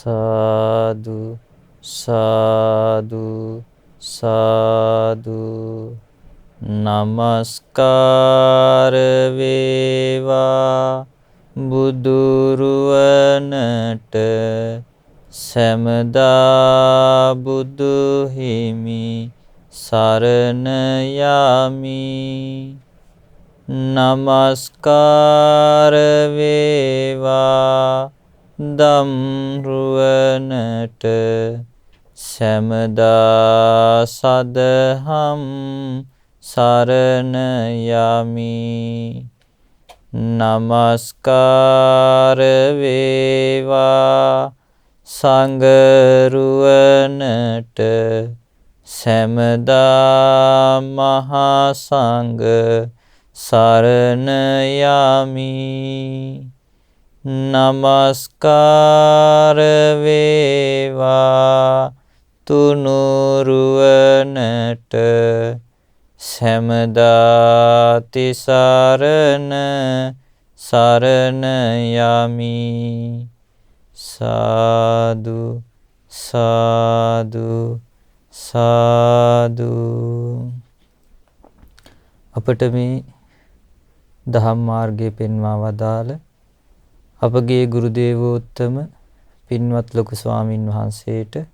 සාදු සාදු සාදු නමස්කාර වේවා බුදුරුවනට සැමදා බුදු හිමි සරණ යමි. නමස්කාර වේවා ධම්රුවනට සැමදා සදහම් සරණ යමි. නමස්කාර වේවා සංඝරුවනට සැමදා මහා සංඝ සරණ යමි. නමස්කාර වේවා තුනුරුවනට සැමදා තිසරණ සරණ යමි. සාදු සාදු සාදු. අපට මේ දහම් මාර්ගයේ පෙන්වා වදාළ අපගේ ගුරු දේවෝත්තම පින්වත් ලොකු ස්වාමින් වහන්සේට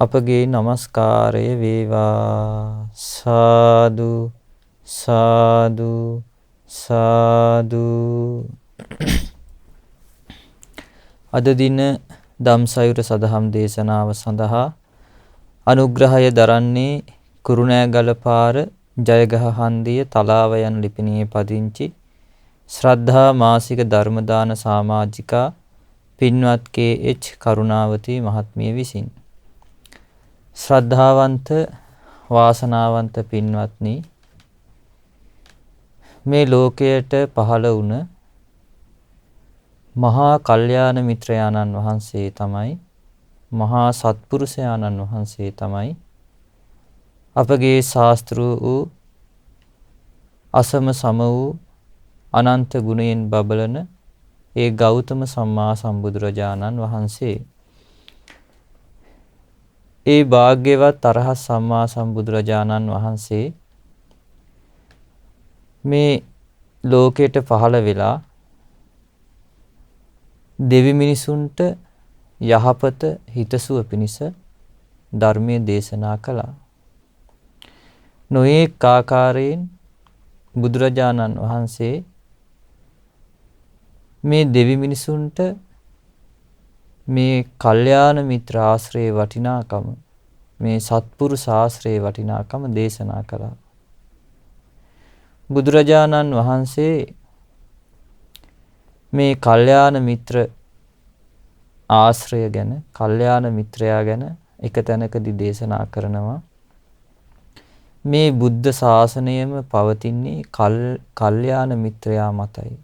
අපගේ নমස්කාරය වේවා. සාදු සාදු සාදු. අද දින ධම්සයුර සදහම් දේශනාව සඳහා අනුග්‍රහය දරන්නේ කුරුණෑගල පාර ජයගහ හන්දිය තලාව යන ලිපිණියේ පදිංචි ශ්‍රද්ධා මාසික ධර්මදාන සමාජිකා පින්වත් කේ.එච්. කරුණාවතී මහත්මිය විසින්. ශ්‍රද්ධාවන්ත වාසනාවන්ත පින්වත්නි, මේ ලෝකයට පහළ වුණ මහා කල්යාණ මිත්‍රයාණන් වහන්සේ තමයි, මහා සත්පුරුෂයාණන් වහන්සේ තමයි අපගේ ශාස්ත්‍ර වූ අසම සම වූ අනන්ත ගුණයෙන් බබලන ඒ ගෞතම සම්මා සම්බුදුරජාණන් වහන්සේ. ඒ භාග්‍යවත් අරහත් සම්මා සම්බුදුරජාණන් වහන්සේ මේ ලෝකයට පහළ වෙලා දෙවි මිනිසුන්ට යහපත හිතසුව පිණිස ධර්මයේ දේශනා කළා. නොඑක ආකාරයෙන් බුදුරජාණන් වහන්සේ මේ දෙවි මිනිසුන්ට මේ කල්යාණ මිත්‍ර ආශ්‍රයේ වටිනාකම, මේ සත්පුරුෂ ආශ්‍රයේ වටිනාකම දේශනා කළා. බුදුරජාණන් වහන්සේ මේ කල්යාණ මිත්‍ර ආශ්‍රය ගැන, කල්යාණ මිත්‍රයා ගැන එක තැනකදී දේශනා කරනවා. මේ බුද්ධ ශාසනයම පවතින්නේ කල්යාණ මිත්‍රයා මතයි.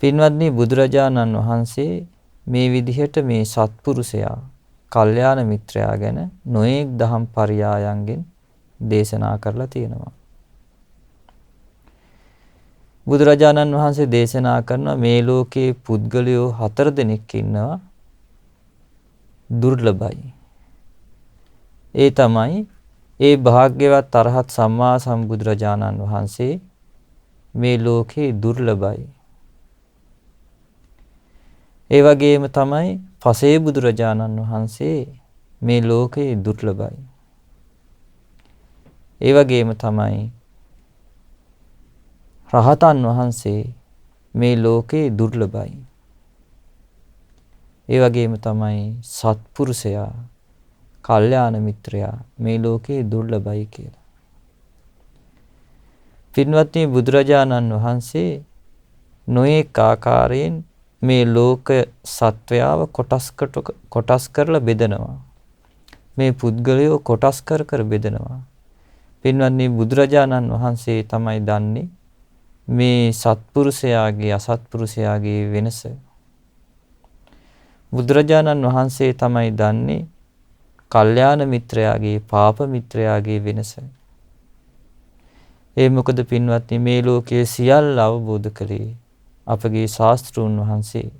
පින්වත්නි, බුදුරජාණන් වහන්සේ මේ විදිහට මේ සත්පුරුෂයා, කල්යාණ මිත්‍රයා ගැන නොඑක් දහම් පරයයන්ගෙන් දේශනා කරලා තියෙනවා. බුදුරජාණන් වහන්සේ දේශනා කරනවා මේ ලෝකේ පුද්ගලයෝ 4 දෙනෙක් ඉන්නවා දුර්ලභයි. ඒ තමයි ඒ භාග්‍යවත් අරහත් සම්මා සම්බුදුරජාණන් වහන්සේ මේ ලෝකේ දුර්ලභයි. ඒ වගේම තමයි පසේ බුදුරජාණන් වහන්සේ මේ ලෝකේ දුර්ලභයි. ඒ වගේම තමයි රහතන් වහන්සේ මේ ලෝකේ දුර්ලභයි. ඒ වගේම තමයි සත්පුරුෂයා, කල්යාණ මිත්‍රයා මේ ලෝකේ දුර්ලභයි කියලා. පින්වත්නි, බුදුරජාණන් වහන්සේ නොඑක ආකාරයෙන් මේ ලෝක සත්වයාව කොටස් කරලා බෙදනවා. මේ පුද්ගලයෝ කොටස් කර බෙදනවා. පින්වත්නි, බුදුරජාණන් වහන්සේ තමයි දන්නේ මේ සත්පුරුෂයාගේ අසත්පුරුෂයාගේ වෙනස. බුදුරජාණන් වහන්සේ තමයි දන්නේ කල්යාණ මිත්‍රයාගේ පාප මිත්‍රයාගේ වෙනස. ඒ මොකද පින්වත්නි, මේ ලෝකයේ සියල්ල අවබෝධ කළේ අපගේ ශාස්ත්‍රූන් වහන්සේ.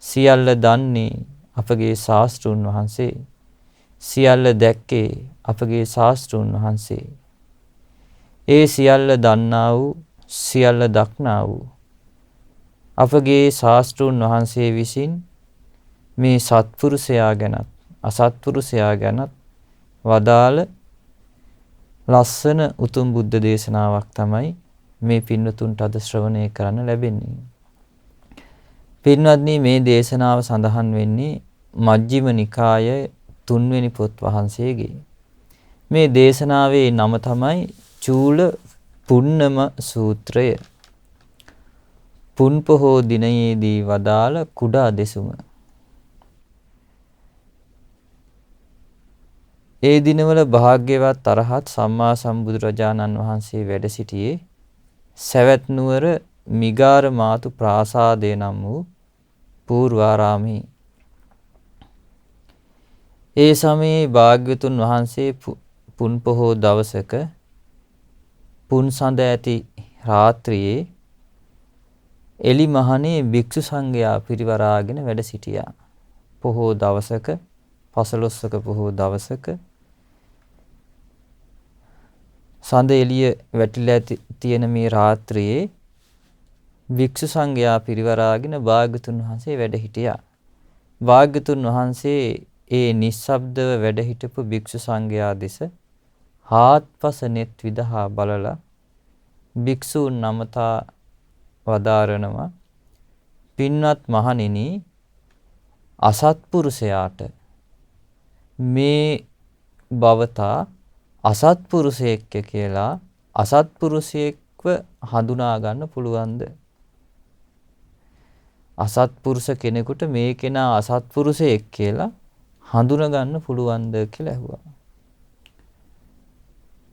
සියල්ල දන්නේ අපගේ ශාස්ත්‍රූන් වහන්සේ. සියල්ල දැක්කේ අපගේ ශාස්ත්‍රූන් වහන්සේ. ඒ සියල්ල දන්නා වූ සියල්ල දක්නා වූ අපගේ ශාස්ත්‍රූන් වහන්සේ විසින් මේ සත්පුරුෂයා ගැනත් අසත්පුරුෂයා ගැනත් වදාළ ලස්සන උතුම් බුද්ධ දේශනාවක් තමයි මේ පින්වතුන්ට අද ශ්‍රවණය කරන්න ලැබෙන්නේ. පින්වත්නි, මේ දේශනාව සඳහන් වෙන්නේ මජ්ක්‍ධිම නිකායේ 3 වෙනි පොත් වහන්සේගේ. මේ දේශනාවේ නම තමයි චූල පුන්නම සූත්‍රය. පුන් පොහෝ දිනයේදී වදාළ කුඩා දෙසුම. ඒ දිනවල භාග්‍යවත් අරහත් සම්මා සම්බුදුරජාණන් වහන්සේ වැඩ සිටියේ සවැත් නුවර මිගාර මාතු ප්‍රාසාදය නම් වූ පූර්වාරාමේ. ඒ සමයේ භාග්‍යවතුන් වහන්සේ පුන් පොහෝ දවසක පුන් සඳ ඇති රාත්‍රියේ එලි මහනේ භික්ෂු සංඝයා පිරිවරාගෙන වැඩ සිටියා. පොහෝ දවසක 15ක පොහෝ දවසක සඳ එළිය වැටිලා තියෙන මේ රාත්‍රියේ භික්ෂු සංඝයා පිරිවරාගෙන භාග්‍යතුන් වහන්සේ වැඩ හිටියා. භාග්‍යතුන් වහන්සේ ඒ නිස්සබ්දව වැඩ හිටපු භික්ෂු සංඝයා දෙස හාත්පස net විදහා බලලා භික්ෂූන් නමතා වදාරනවා, පින්වත් මහණෙනි, අසත්පුරුෂයාට මේ භවතා අසත්පුරුෂයෙක් කියලා අසත්පුරුෂයෙක්ව හඳුනා ගන්න පුළුවන්ද? අසත්පුරුෂ කෙනෙකුට මේ කෙනා අසත්පුරුෂයෙක් කියලා හඳුනා ගන්න පුළුවන්ද කියලා ඇහුවා.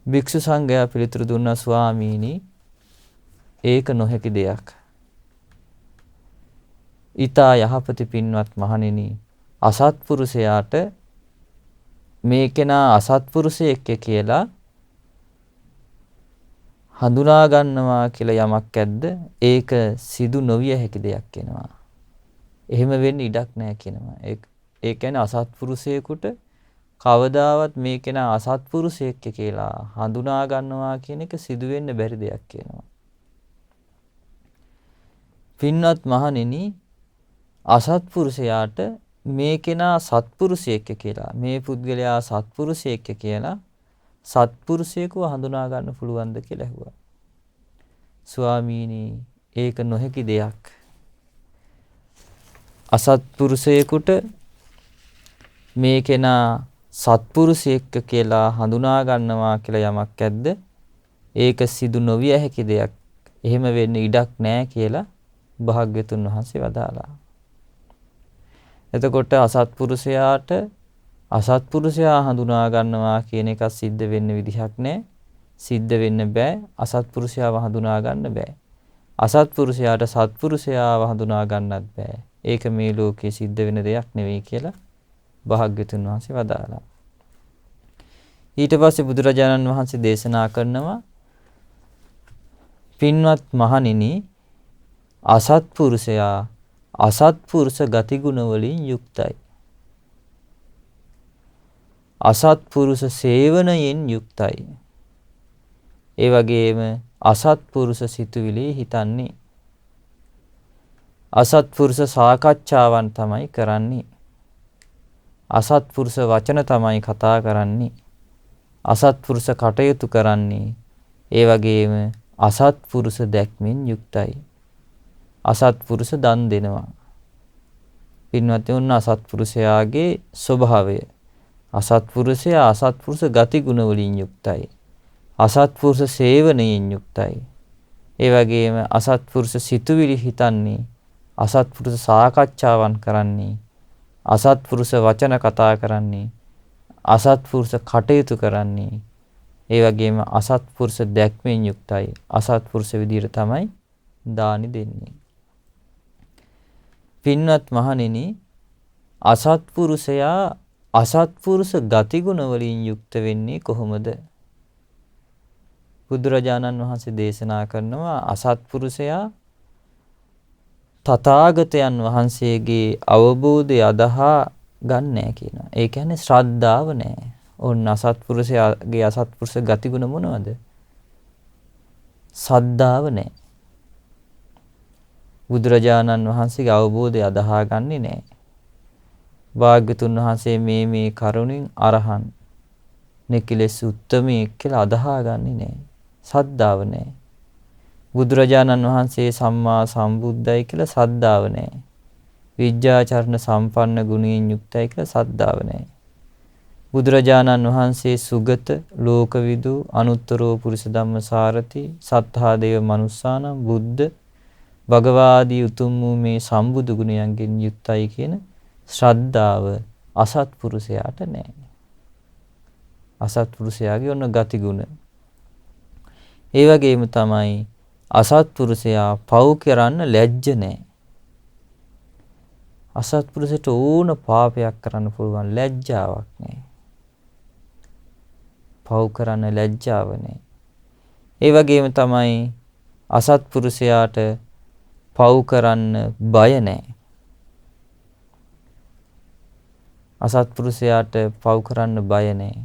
භික්ෂු සංඝයා පිළිතුරු දුන්නා, ස්වාමීනි, ඒක නොහැකි දෙයක්. ඊතා යහපති පින්වත් මහණෙනි, අසත්පුරුෂයාට මේ කෙනා අසත්පුරුෂයෙක් කියලා හඳුනා ගන්නවා කියලා යමක් ඇද්ද? ඒක සිදු නොවිය හැකි දෙයක් වෙනවා. එහෙම වෙන්න ඉඩක් නැහැ කියනවා. ඒ කියන්නේ අසත්පුරුෂයෙකුට කවදාවත් මේ කෙනා අසත්පුරුෂයෙක් කියලා හඳුනා ගන්නවා කියන එක සිදු වෙන්න බැරි දෙයක් කියනවා. පින්වත් මහණෙනි, අසත්පුරුෂයාට මේ කෙනා සත්පුරුෂයෙක් කියලා, මේ පුද්ගලයා සත්පුරුෂයෙක් කියලා සත්පුරුෂයෙකුව හඳුනා ගන්න පුළුවන්ද කියලා ඇහුවා. ස්වාමීනි, ඒක නොහැකි දෙයක්. අසත්පුරුෂයෙකුට මේ කෙනා සත්පුරුෂයෙක් කියලා හඳුනා ගන්නවා කියලා යමක් ඇද්ද? ඒක සිදු නොවිය හැකි දෙයක්. එහෙම වෙන්න ඉඩක් නැහැ කියලා භාග්‍යතුන් වහන්සේ වදාළා. එතකොට අසත්පුරුෂයාට අසත්පුරුෂයා හඳුනා ගන්නවා කියන එක සිද්ධ වෙන්න විදිහක් නැහැ. සිද්ධ වෙන්න බෑ. අසත්පුරුෂයාව හඳුනා ගන්න බෑ. අසත්පුරුෂයාට සත්පුරුෂයාව හඳුනා ගන්නත් බෑ. ඒක මේ ලෝකේ සිද්ධ වෙන දෙයක් නෙවෙයි කියලා භාග්‍යතුන් වහන්සේ වදාළා. ඊට පස්සේ බුදුරජාණන් වහන්සේ දේශනා කරනවා, පින්වත් මහණෙනි, අසත්පුරුෂයා අසත්පුරුෂ ගතිගුණ වලින් යුක්තයි. අසත්පුරුෂ සේවනයෙන් යුක්තයි. ඒ වගේම අසත්පුරුෂ සිතුවිලි හිතන්නේ. අසත්පුරුෂ සාකච්ඡාවන් තමයි කරන්නේ. අසත්පුරුෂ වචන තමයි කතා කරන්නේ. අසත්පුරුෂ කටයුතු කරන්නේ. ඒ වගේම අසත්පුරුෂ දැක්මෙන් යුක්තයි. අසත්පුරුෂ දන් දෙනවා. පින්වත්නි, උන් අසත්පුරුෂයාගේ ස්වභාවය. අසත්පුරුෂයා අසත්පුරුෂ ගතිගුණ වලින් යුක්තයි. අසත්පුරුෂ සේවනයෙන් යුක්තයි. ඒ වගේම අසත්පුරුෂ සිතුවිලි හිතන්නේ. අසත්පුරුෂ සාකච්ඡාවන් කරන්නේ. අසත්පුරුෂ වචන කතා කරන්නේ. අසත්පුරුෂ කටයුතු කරන්නේ. ඒ වගේම අසත්පුරුෂ දැක්මෙන් යුක්තයි. අසත්පුරුෂ විදියට තමයි දානි දෙන්නේ. පින්වත් මහණෙනි, අසත්පුරුෂයා අසත්පුරුෂ ගතිගුණ වලින් යුක්ත වෙන්නේ කොහොමද? බුදුරජාණන් වහන්සේ දේශනා කරනවා, අසත්පුරුෂයා තථාගතයන් වහන්සේගේ අවබෝධය අදහා ගන්නෑ කියනවා. ඒ කියන්නේ ශ්‍රද්ධාව නෑ. ඔන්න අසත්පුරුෂයාගේ අසත්පුරුෂ ගතිගුණ මොනවද? සද්ධාව නෑ. බුදුරජාණන් වහන්සේගේ අවබෝධය අදහා ගන්නේ නෑ. භාග්‍යතුන් වහන්සේ මේ කරුණින් අරහන් නෙකිලෙස් උත්තමයෙක් කියලා අදහා ගන්නේ නෑ. සද්ධාව නෑ. බුදුරජාණන් වහන්සේ සම්මා සම්බුද්දයි කියලා සද්ධාව නෑ. විද්‍යාචරණ සම්පන්න ගුණයෙන් යුක්තයි කියලා සද්ධාව නෑ. බුදුරජාණන් වහන්සේ සුගත ලෝකවිදු අනුත්තරෝ පුරිස ධම්මසාරති සත්තා දේව මනුස්සානම් බුද්ධ භගවාදී උතුම් වූ මේ සම්බුදු ගුණයන්ගෙන් යුක්තයි කියන ශ්‍රද්ධාව අසත්පුරුෂයාට නෑ. අසත්පුරුෂයාගේ ඔන්න ගතිගුණ. ඒ වගේම තමයි අසත්පුරුෂයා පව් කරන්න ලැජ්ජ නෑ. අසත්පුරුෂයට ඕන පාපයක් කරන්න පුළුවන් ලැජ්ජාවක් නෑ. පව් කරන්න ලැජ්ජාව නෑ. ඒ වගේම තමයි අසත්පුරුෂයාට පව් කරන්න බය නෑ. අසත්පුරුෂයාට පව් කරන්න බය නෑ.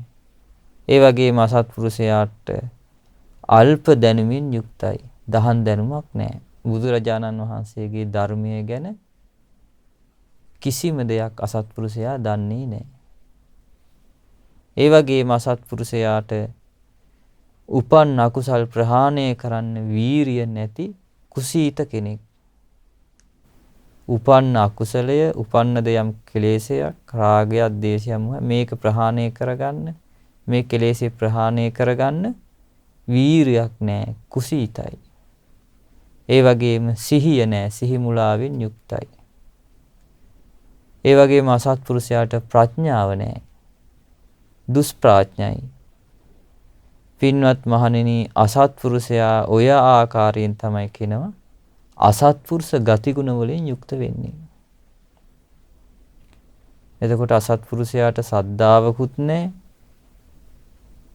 ඒ වගේම අසත්පුරුෂයාට අල්ප දැනුමින් යුක්තයි. දහන් දැනුමක් නෑ. බුදුරජාණන් වහන්සේගේ ධර්මය ගැන කිසිම දෙයක් අසත්පුරුෂයා දන්නේ නෑ. ඒ වගේම අසත්පුරුෂයාට උපන් අකුසල් ප්‍රහාණය කරන්න වීරිය නැති කුසීත කෙනෙක්. උපන්න අකුසලය, උපන්න දෙයම් කෙලෙසයක්, රාගයක්, දේශයක් මේක ප්‍රහාණය කරගන්න, මේ කෙලෙසේ ප්‍රහාණය කරගන්න වීරියක් නැහැ, කුසීතයි. ඒ වගේම සිහිය නැහැ, සිහි මුලාවෙන් යුක්තයි. ඒ වගේම අසත්පුරුෂයාට ප්‍රඥාව නැහැ, දුෂ්ප්‍රඥයි. පින්වත් මහණෙනි, අසත්පුරුෂයා ඔය ආකාරයෙන් තමයි කියනවා අසත්පුරුෂ ගතිගුණ වලින් යුක්ත වෙන්නේ. එතකොට අසත්පුරුෂයාට සද්ධාවකුත් නැහැ,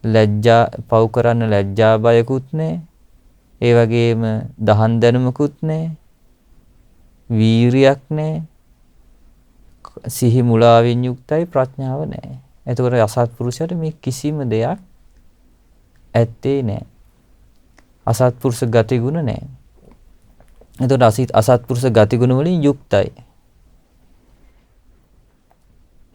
ලැජ්ජා පව් කරන්න ලැජ්ජා බයකුත් නැහැ. ඒ වගේම දහන් දැනුමකුත් නැහැ, වීරියක් නැහැ, සිහි මුලාවෙන් යුක්තයි, ප්‍රඥාව නැහැ. එතකොට අසත්පුරුෂයාට මේ කිසිම දෙයක් ඇත්තේ නැහැ. අසත්පුරුෂ ගතිගුණ නැහැ. එතකොට අසත්පුරුෂ ගතිගුණ වලින් යුක්තයි.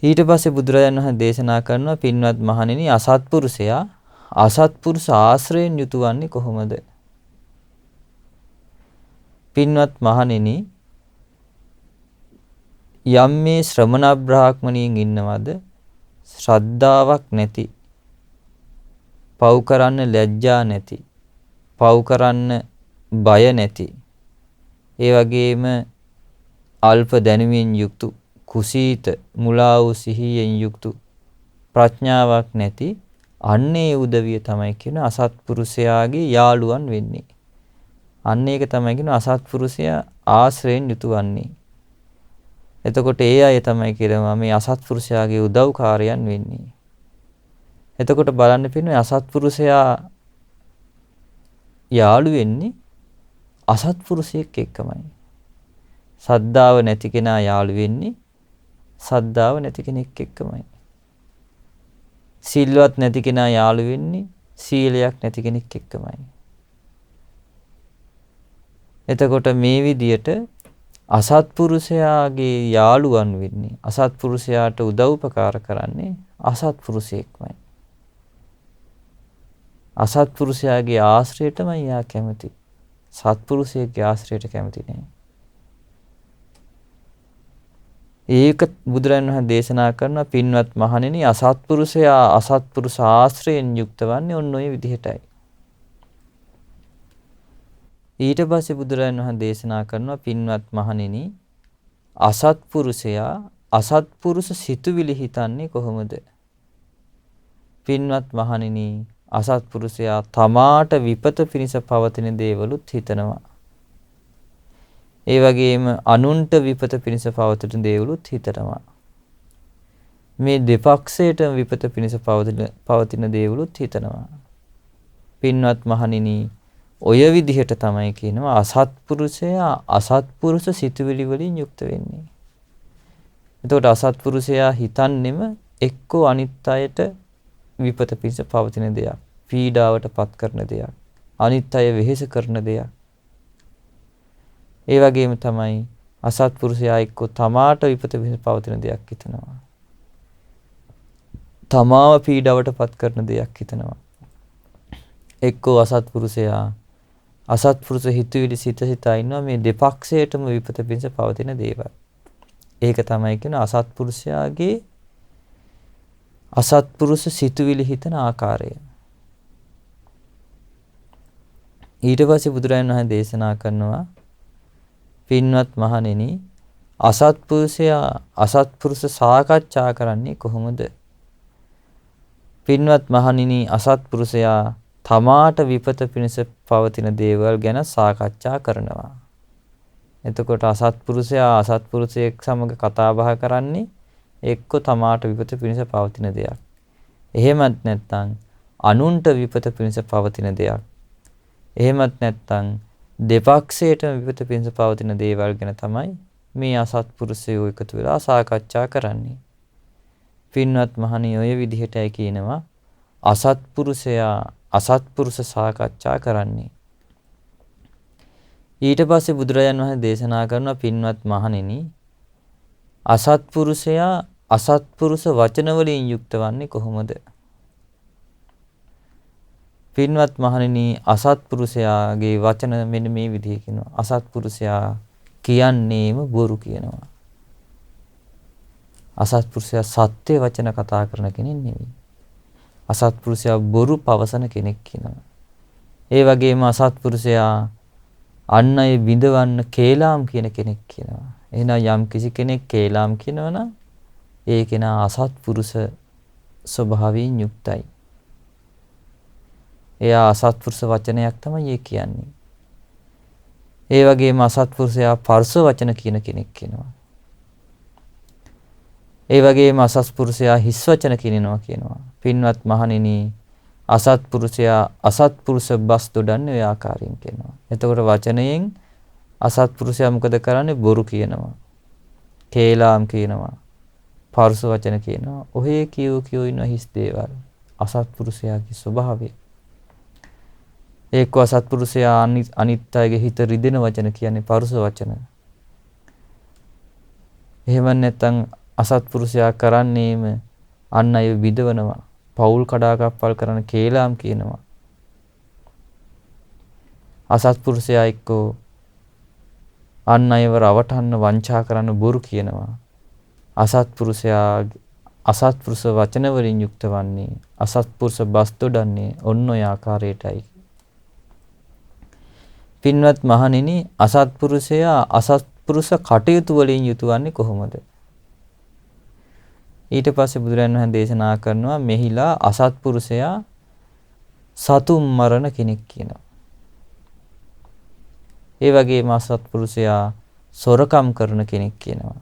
ඊට පස්සේ බුදුරජාණන් වහන්සේ දේශනා කරනවා, පින්වත් මහණෙනි, අසත්පුරුෂයා අසත්පුරුෂ ආශ්‍රයෙන් යුතුවන්නේ කොහොමද? පින්වත් මහණෙනි, යම් මේ ශ්‍රමණ බ්‍රාහ්මණීන් ඉන්නවද ශ්‍රද්ධාවක් නැති, පව් කරන්න ලැජ්ජා නැති, පව් කරන්න බය නැති, ඒ වගේම අල්ප දැනුමින් යුක්ත, කුසීත, මුලා වූ සිහියෙන් යුක්ත, ප්‍රඥාවක් නැති, අන්නේ උදවිය තමයි කියන අසත්පුරුෂයාගේ යාළුවන් වෙන්නේ. අන්න ඒක තමයි කියන අසත්පුරුෂයා ආශ්‍රයෙන් යුතුවන්නේ. එතකොට ඒ අය තමයි කියනවා මේ අසත්පුරුෂයාගේ උදව්කාරයන් වෙන්නේ. එතකොට බලන්න පින්නේ අසත්පුරුෂයා යාළු වෙන්නේ අසත්පුරුෂයෙක් එක්කමයි. සද්ධාව නැති කෙනා යාළු වෙන්නේ සද්ධාව නැති කෙනෙක් එක්කමයි. සිල්වත් නැති කෙනා යාළු වෙන්නේ සීලයක් නැති කෙනෙක් එක්කමයි. එතකොට මේ විදියට අසත්පුරුෂයාගේ යාළුවන් වෙන්නේ, අසත්පුරුෂයාට උදව්පකාර කරන්නේ අසත්පුරුෂයෙක්මයි. අසත්පුරුෂයාගේ ආශ්‍රයයටමයි යා කැමති. සත්පුරුෂයෙක්ගේ ආශ්‍රයයට කැමති නෑ. ඒක බුදුරජාණන් වහන්සේ දේශනා කරන පින්වත් මහණෙනි, අසත්පුරුෂයා අසත්පුරුෂ ආශ්‍රයෙන් යුක්ත වන්නේ ඔන්න ඔය විදිහටයි. ඊට පස්සේ බුදුරජාණන් වහන්සේ දේශනා කරනවා, පින්වත් මහණෙනි, අසත්පුරුෂයා අසත්පුරුෂ සිතුවිලි හිතන්නේ කොහොමද? පින්වත් මහණෙනි, අසත්පුරුෂයා තමාට විපත පිණිස පවතින දේවලුත් හිතනවා. ඒ වගේම අනුන්ට විපත පිණිස පවතින දේවලුත් හිතනවා. මේ දෙපක්ෂයට විපත පිණිස පවතින දේවලුත් හිතනවා. පින්වත් මහණෙනි, ඔය විදිහට තමයි කියනවා අසත්පුරුෂයා අසත්පුරුෂ සිතුවිලි වලින් යුක්ත වෙන්නේ. එතකොට අසත්පුරුෂයා හිතන්නෙම එක්කෝ අනිත් අයට විපත පිණිස පවතින දෙයක්, පීඩාවට පත් කරන දෙයක්, අනිත් අය වෙහෙස කරන දෙයක්. ඒ වගේම තමයි අසත්පුරුෂයා එක්කෝ තමාට විපත පිණිස පවතින දෙයක් හිතනවා. තමාව පීඩාවට පත් කරන දෙයක් හිතනවා. එක්කෝ අසත්පුරුෂයා අසත්පුරුෂ හිතුවිලි සිතා ඉන්නවා මේ දෙපක්ෂයටම විපත පිණිස පවතින දේවල්. ඒක තමයි කියන අසත්පුරුෂයාගේ අසත්පුරුෂ සිතුවිලි හිතන ආකාරය. ඊට පස්සේ බුදුරජාණන් වහන්සේ දේශනා කරනවා පින්වත් මහණෙනි අසත්පුරුෂයා අසත්පුරුෂ සාකච්ඡා කරන්නේ කොහොමද? පින්වත් මහණෙනි අසත්පුරුෂයා තමාට විපත පිණිස පවතින දේවල් ගැන සාකච්ඡා කරනවා. එතකොට අසත්පුරුෂයා අසත්පුරුෂයෙක් සමග කතා බහ කරන්නේ එක්ක තමාට විපත පිණිස පවතින දෙයක්. එහෙමත් නැත්නම් අනුන්ට විපත පිණිස පවතින දෙයක්. එහෙමත් නැත්නම් දෙපක්ෂයටම විපත පිණිස පවතින දේවල් ගැන තමයි මේ අසත්පුරුෂයෝ එකතු වෙලා සාකච්ඡා කරන්නේ. පින්වත් මහණිය ඔය විදිහටයි කියනවා අසත්පුරුෂයා අසත්පුරුෂ සාකච්ඡා කරන්නේ. ඊට පස්සේ බුදුරජාණන් වහන්සේ දේශනා කරනවා පින්වත් මහණෙනි අසත්පුරුෂයා අසත්පුරුෂ වචන වලින් යුක්ත වන්නේ කොහොමද? පින්වත් මහණෙනි අසත්පුරුෂයාගේ වචන මෙන්න මේ විදිහ කියනවා. අසත්පුරුෂයා කියන්නේම බොරු කියනවා. අසත්පුරුෂයා සත්‍ය වචන කතා කරන කෙනෙක් නෙවෙයි. අසත්පුරුෂයා බොරු පවසන කෙනෙක් කියනවා. ඒ වගේම අසත්පුරුෂයා අන් අය විඳවන්න කේලාම් කියන කෙනෙක් කියනවා. එහෙනම් යම් කිසි කෙනෙක් කේලාම් කියනවනම් ඒ කෙනා අසත්පුරුෂ ස්වභාවයෙන් යුක්තයි. එයා අසත්පුරුෂ වචනයක් තමයි ඒ කියන්නේ. ඒ වගේම අසත්පුරුෂයා පරුෂ වචන කියන කෙනෙක් කියනවා. ඒ වගේම අසත්පුරුෂයා හිස් වචන කියනවා. පින්වත් මහණෙනි අසත්පුරුෂයා අසත්පුරුෂ බස් දොඩන්නේ ඔය ආකාරයෙන් කියනවා. එතකොට වචනයෙන් අසත්පුරුෂයා මොකද කරන්නේ? බොරු කියනවා. කේලාම් කියනවා. පරුෂ වචන කියනවා. ඔහේ කියෝ ඉන්න හිස් දේවල්. අසත්පුරුෂයාගේ ස්වභාවය. ඒක අසත්පුරුෂයා අනිත් අයගේ හිත රිදෙන වචන කියන්නේ පරුෂ වචන. එහෙම නැත්නම් අසත්පුරුෂයා කරන්නේම අන් අය විදවනවා. පෞල් කඩාකප්පල් කරන කේලාම් කියනවා. අසත්පුරුෂයා එක්කෝ අන් අයව රවටන්න වංචා කරන්න බොරු කියනවා. අසත්පුරුෂයා අසත්පුරුෂ වචන වලින් යුක්ත වන්නේ අසත්පුරුෂ බස් දොඩන්නේ ඔන්න ඔය ආකාරයටයි. පින්වත් මහණෙනි අසත්පුරුෂයා අසත්පුරුෂ කටයුතු වලින් යුතුවන්නේ කොහොමද? ඊට පස්සේ බුදුරජාණන් වහන්සේ දේශනා කරනවා මෙහිලා අසත්පුරුෂයා සතුන් මරණ කෙනෙක් කියනවා. ඒ වගේම අසත්පුරුෂයා සොරකම් කරන කෙනෙක් කියනවා.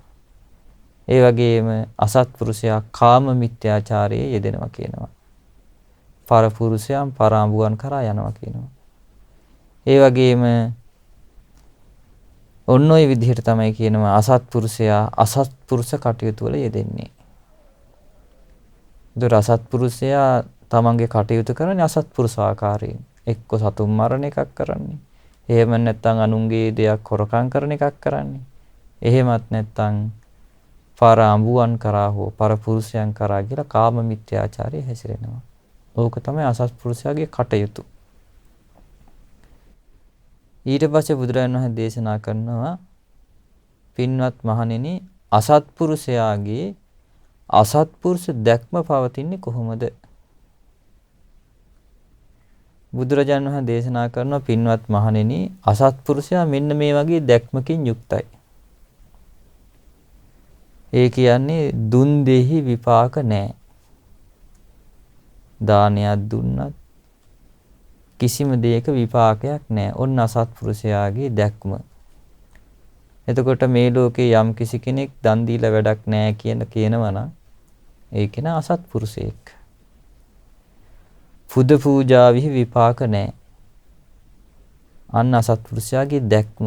ඒ වගේම අසත්පුරුෂයා කාම මිත්‍යාචාරයේ යෙදෙනවා කියනවා. පරපුරුෂයන් පරාඹුවන් කරා යනවා කියනවා. ඒ වගේම ඔන්න ඔය විදිහට තමයි කියනවා අසත්පුරුෂයා අසත්පුරුෂ කටයුතු වල යෙදෙන්නේ. ඒතර අසත්පුරුෂයා තමන්ගේ කටයුතු කරන්නේ අසත්පුරුෂ ආකාරයෙන්. එක්ක සතුන් මරණ එකක් කරන්නේ. එහෙම නැත්නම් අනුන්ගේ දෙයක් හොරකම් කරන එකක් කරන්නේ. එහෙමත් නැත්නම් පර අඹුවන් කරා හෝ පරපුරුෂයන් කරා කියලා කාම මිත්‍යාචාරය හැසිරෙනවා. ඕක තමයි අසත්පුරුෂයාගේ කටයුතු. ඊට පස්සේ බුදුරජාණන් වහන්සේ දේශනා කරනවා පින්වත් මහණෙනි අසත්පුරුෂයාගේ අසත්පුරුෂ දැක්ම පවතින්නේ කොහොමද? බුදුරජාණන් වහන්සේ දේශනා කරනවා පින්වත් මහණෙනි අසත්පුරුෂයා මෙන්න මේ වගේ දැක්මකින් යුක්තයි. ඒ කියන්නේ දුන් දෙහි විපාක නැහැ. දානයක් දුන්නත් කිසිම දෙයක විපාකයක් නැහැ. ඔන්න අසත්පුරුෂයාගේ දැක්ම. එතකොට මේ ලෝකේ යම් කිසි කෙනෙක් දන් දීලා වැඩක් නැහැ කියනවා නම් ඒ කෙනා අසත්පුරුෂයෙක්. පුද පූජාවෙහි විපාක නැහැ. අන්න අසත්පුරුෂයාගේ දැක්ම.